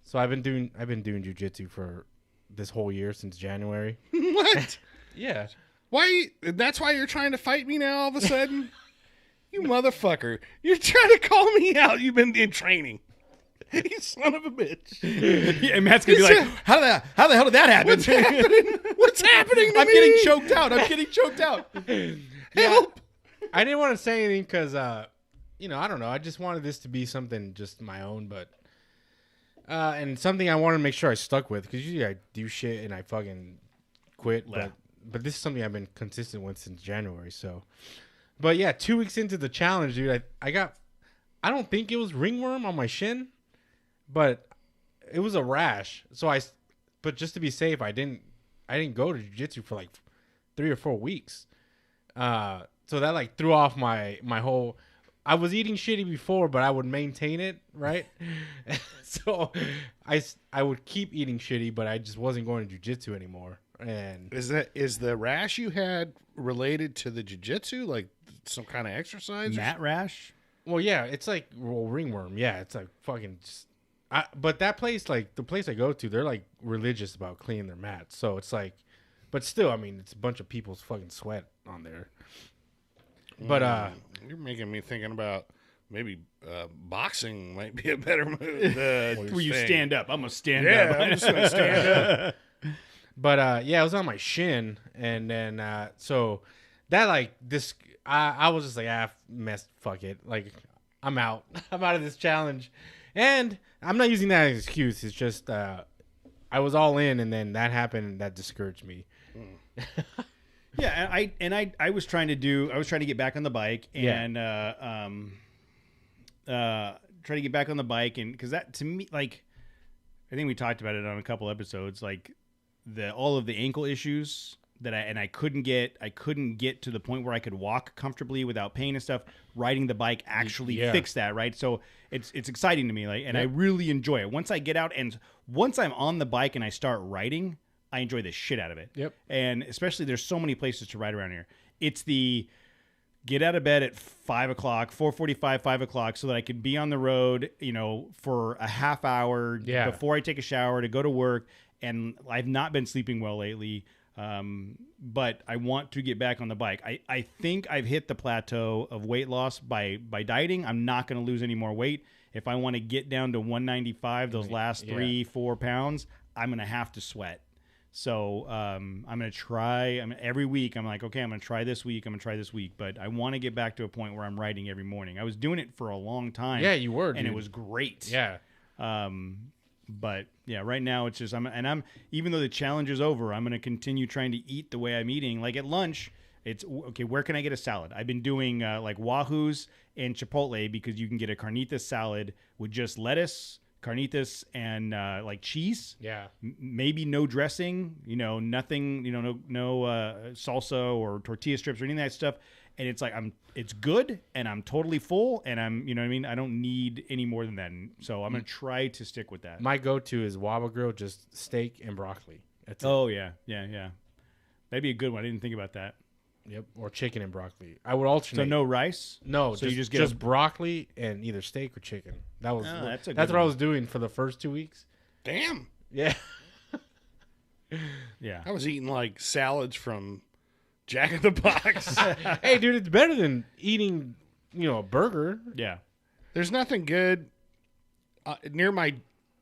So I've been doing jujitsu for this whole year since January. What? Yeah. Why? That's why you're trying to fight me now all of a sudden? You motherfucker. You're trying to call me out. You've been in training. You son of a bitch. And Matt's going to be like, how the hell did that happen? What's happening? What's happening to me? I'm getting choked out. Help. I didn't want to say anything because, I don't know. I just wanted this to be something just my own, but and something I wanted to make sure I stuck with, because usually I do shit and I fucking quit. But this is something I've been consistent with since January. So, but yeah, 2 weeks into the challenge, dude, I don't think it was ringworm on my shin, but it was a rash. But just to be safe, I didn't go to jiu-jitsu for like 3 or 4 weeks. So that like threw off my whole. I was eating shitty before, but I would maintain it, right? So I would keep eating shitty, but I just wasn't going to jiu-jitsu anymore. And is the rash you had related to the jiu-jitsu, like some kind of exercise? Mat rash? Well, yeah, it's like ringworm. Yeah, it's like fucking. But that place, like the place I go to, they're like religious about cleaning their mats. So it's like, but still, I mean, it's a bunch of people's fucking sweat on there. But you're making me thinking about maybe boxing might be a better move. Where you stand up. I'm gonna stand up. Yeah, I'm just gonna stand up. But yeah, it was on my shin, and then so that like this, I was just like, fuck it, like I'm out. I'm out of this challenge, and I'm not using that as an excuse. It's just I was all in, and then that happened, and that discouraged me. Yeah, I was trying to get back on the bike and try to get back on the bike, and because that to me, like, I think we talked about it on a couple episodes, like all of the ankle issues that I couldn't get to the point where I could walk comfortably without pain and stuff. Riding the bike actually fixed that, right? So it's exciting to me, like, and I really enjoy it. Once I get out and once I'm on the bike and I start riding, I enjoy the shit out of it. Yep. And especially there's so many places to ride around here. It's the get out of bed at 5 o'clock, 4:45, 5 o'clock, so that I could be on the road, for a half hour before I take a shower to go to work. And I've not been sleeping well lately, but I want to get back on the bike. I think I've hit the plateau of weight loss by dieting. I'm not going to lose any more weight. If I want to get down to 195, those last 3-4 pounds, I'm going to have to sweat. So I'm going to try. Every week, I'm like, okay, I'm going to try this week. I'm going to try this week. But I want to get back to a point where I'm riding every morning. I was doing it for a long time. Yeah, you were, and it was great. Yeah. But yeah, right now it's just I'm even though the challenge is over, I'm going to continue trying to eat the way I'm eating. Like at lunch, it's okay. Where can I get a salad? I've been doing like Wahoo's and Chipotle, because you can get a carnitas salad with just lettuce, carnitas and like cheese. Yeah. Maybe no dressing, nothing, no salsa or tortilla strips or any of that stuff. And it's like it's good, and I'm totally full, and I'm, you know what I mean? I don't need any more than that. And so I'm going to try to stick with that. My go-to is Waba Grill, just steak and broccoli. That's it. Oh, yeah. That'd be a good one. I didn't think about that. Yep, or chicken and broccoli. I would alternate. So no rice? No, so you just get broccoli and either steak or chicken. That's what I was doing for the first 2 weeks. Damn. Yeah. Yeah. I was eating like salads from Jack in the Box. Hey, dude, it's better than eating, a burger. Yeah. There's nothing good near my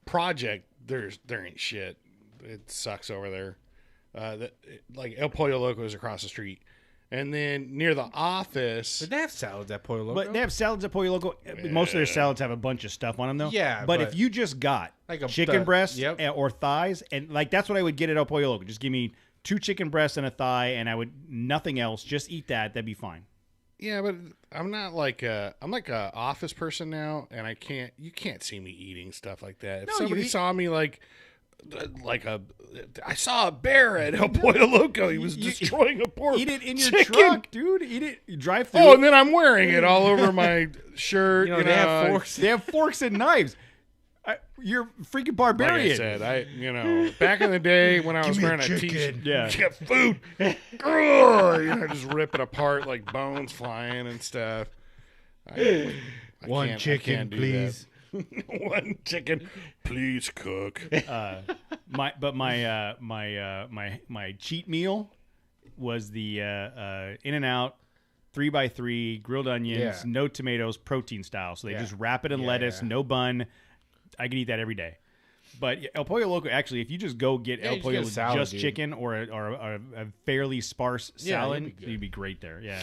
project. There ain't shit. It sucks over there. Like El Pollo Loco is across the street, and then near the office. But they have salads at Pollo Loco. But they have salads at Pollo Loco. Most of their salads have a bunch of stuff on them, though. Yeah, But if you just got like chicken breasts or thighs, and like that's what I would get at El Pollo Loco. Just give me 2 chicken breasts and a thigh, and I would nothing else. Just eat that. That'd be fine. Yeah, but I'm not like I'm like a office person now, and you can't see me eating stuff like that. If somebody saw me I saw a bear at El Pollo Loco. He was destroying a poor Eat it in your chicken. truck, dude. Eat it. You drive through. Oh, and then I'm wearing it all over my shirt. they have forks. They have forks and knives. You're a freaking barbarian. Like I said, back in the day when I was wearing a t-shirt, get food, just rip it apart like bones flying and stuff. One chicken, please. One chicken, please cook. My cheat meal was the In-N-Out 3x3 grilled onions, no tomatoes, protein style. So they just wrap it in lettuce, no bun. I could eat that every day. But El Pollo Loco, actually, if you just go get El Pollo salad, just chicken or a fairly sparse salad, you'd be great there. Yeah.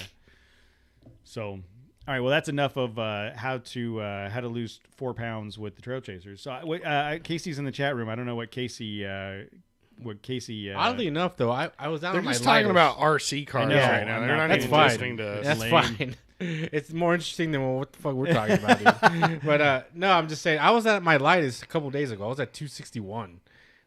So, all right. Well, that's enough of how to lose 4 pounds with the Trail Chasers. So Casey's in the chat room. I don't know what Casey. Oddly enough, though, I was out They're on my just talking lighters. about RC cars right now. They're not that's even fine. listening to us. That's fine. It's more interesting than what the fuck we're talking about. Dude. But no, I'm just saying. I was at my lightest a couple days ago. I was at 261,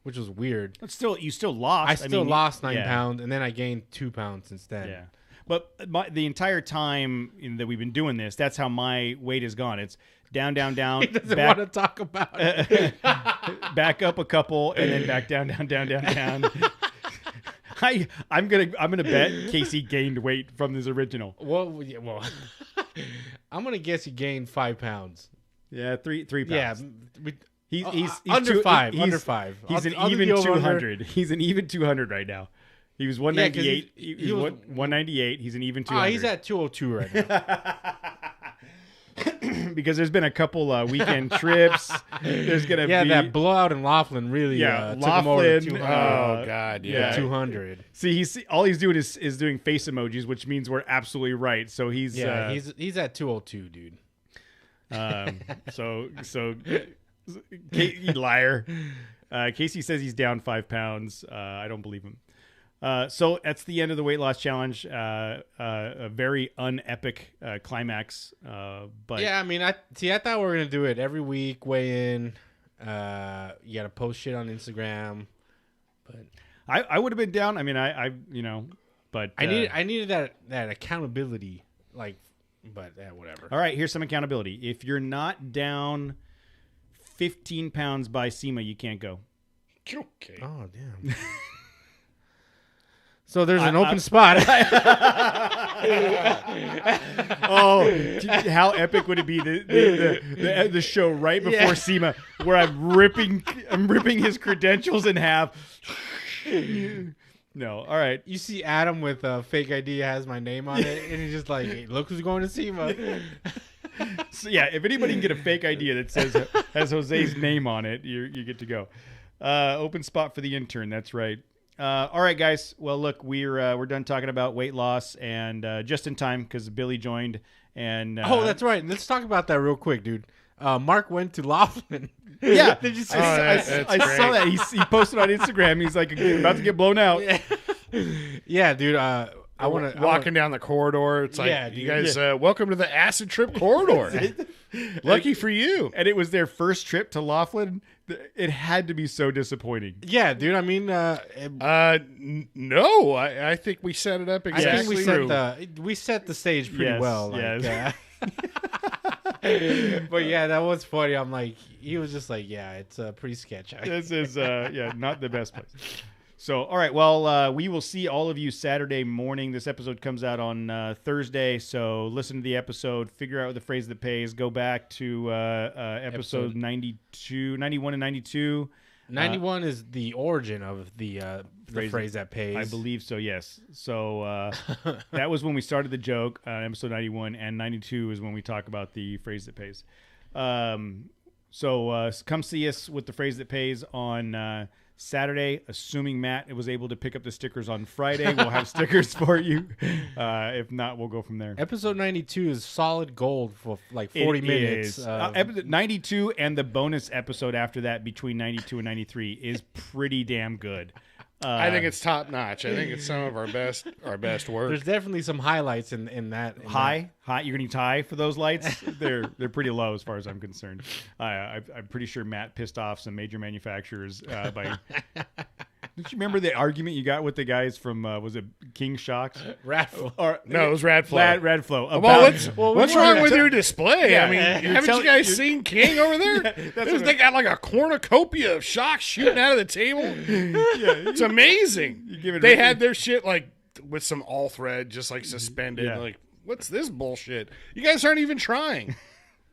which was weird. But you still lost. I mean, lost 9 pounds, and then I gained 2 pounds since then. Yeah. But the entire time that we've been doing this, that's how my weight has gone. It's down, down, down. He doesn't want to talk about it. Back up a couple, and then back down, down, down, down, down. I'm gonna bet Casey gained weight from his original. Well, I'm gonna guess he gained 5 pounds. Yeah, 3 pounds. Yeah, he's under 5. Under 5. He's an even 200. He's an even 200 right now. He was 198. He was 198. He's an even 200. He's at 202 right now. Because there's been a couple weekend trips. There's gonna be that blowout in Laughlin really took him over to 200. Oh God, yeah, 200. See, all he's doing is doing face emojis, which means we're absolutely right. So he's he's at 202, dude. So you liar. Casey says he's down 5 pounds. I don't believe him. So that's the end of the weight loss challenge. A very unepic climax. But yeah, I mean, I thought we were gonna do it every week. Weigh in. You gotta post shit on Instagram. But I would have been down. I mean, but I needed that accountability. Like, but whatever. All right, here's some accountability. If you're not down 15 pounds by SEMA, you can't go. Okay. Oh damn. So there's an open spot. Oh, how epic would it be the show right before SEMA where I'm ripping his credentials in half. No, all right. You see Adam with a fake ID has my name on it, and he's just like, hey, look who's going to SEMA. So yeah, if anybody can get a fake ID that has Jose's name on it, you get to go. Open spot for the intern. That's right. All right, guys. Well, look, we're done talking about weight loss, and just in time because Billy joined. And that's right. Let's talk about that real quick, dude. Mark went to Laughlin. Yeah, did you see I saw that. He posted on Instagram. He's like about to get blown out. Yeah, dude. I want to walking down the corridor. It's like, you guys, welcome to the acid trip corridor. Lucky for you. And it was their first trip to Laughlin. It had to be so disappointing. Yeah, dude. I mean, no, I think we set it up exactly. I think we set the stage pretty well. Like, but yeah, that was funny. I'm like, he was just like, yeah, it's pretty sketchy. This is not the best place. So, all right, well, we will see all of you Saturday morning. This episode comes out on Thursday, so listen to the episode, figure out the phrase that pays, go back to episode 91 and 92. 91 is the origin of the phrase that pays. I believe so, yes. So that was when we started the joke, episode 91, and 92 is when we talk about the phrase that pays. So come see us with the phrase that pays on Saturday, assuming Matt was able to pick up the stickers on Friday. We'll have stickers for you. If not, we'll go from there. Episode 92 is solid gold for like 40 minutes. Episode 92 and the bonus episode after that between 92 and 93 is pretty damn good. I think it's top notch. I think it's some of our best work. There's definitely some highlights in that. High. You're going to high for those lights. They're pretty low as far as I'm concerned. I'm pretty sure Matt pissed off some major manufacturers by. Don't you remember the argument you got with the guys from was it King Shocks? Radflow. No, it was Radflow. Radflow. What's wrong with your display? Yeah, I mean, haven't you guys seen King over there? They got like a cornucopia of shocks shooting out of the table. It's amazing. They had their shit like with some all thread just like suspended. Yeah. Like, what's this bullshit? You guys aren't even trying.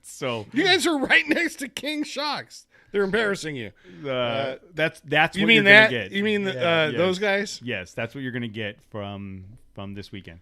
So you guys are right next to King Shocks. They're embarrassing you. That's you what mean you're that? Gonna get. You mean those guys? Yes, that's what you're going to get from this weekend.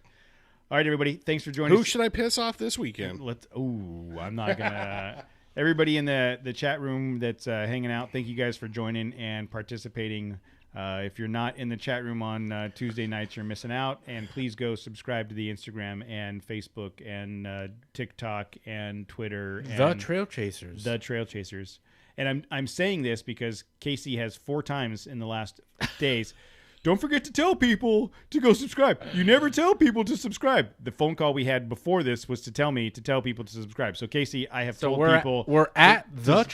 All right, everybody. Thanks for joining us. Who should I piss off this weekend? I'm not going to. Everybody in the chat room that's hanging out, thank you guys for joining and participating. If you're not in the chat room on Tuesday nights, you're missing out. And please go subscribe to the Instagram and Facebook and TikTok and Twitter. And The Trail Chasers. The Trail Chasers. And I'm saying this because Casey has 4 times in the last days. Don't forget to tell people to go subscribe. You never tell people to subscribe. The phone call we had before this was to tell people to subscribe. So Casey, I have told people we're at the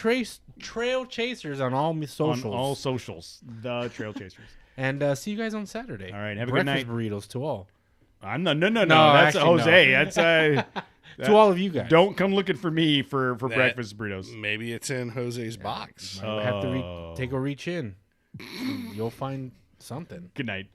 Trail Chasers on all socials. On all socials, the Trail Chasers. And see you guys on Saturday. All right, have a good night. Breakfast burritos to all. I'm not. No. That's Jose. No. That's to all of you guys. Don't come looking for me for breakfast burritos. Maybe it's in Jose's box. Might have to take a reach in. You'll find something. Good night.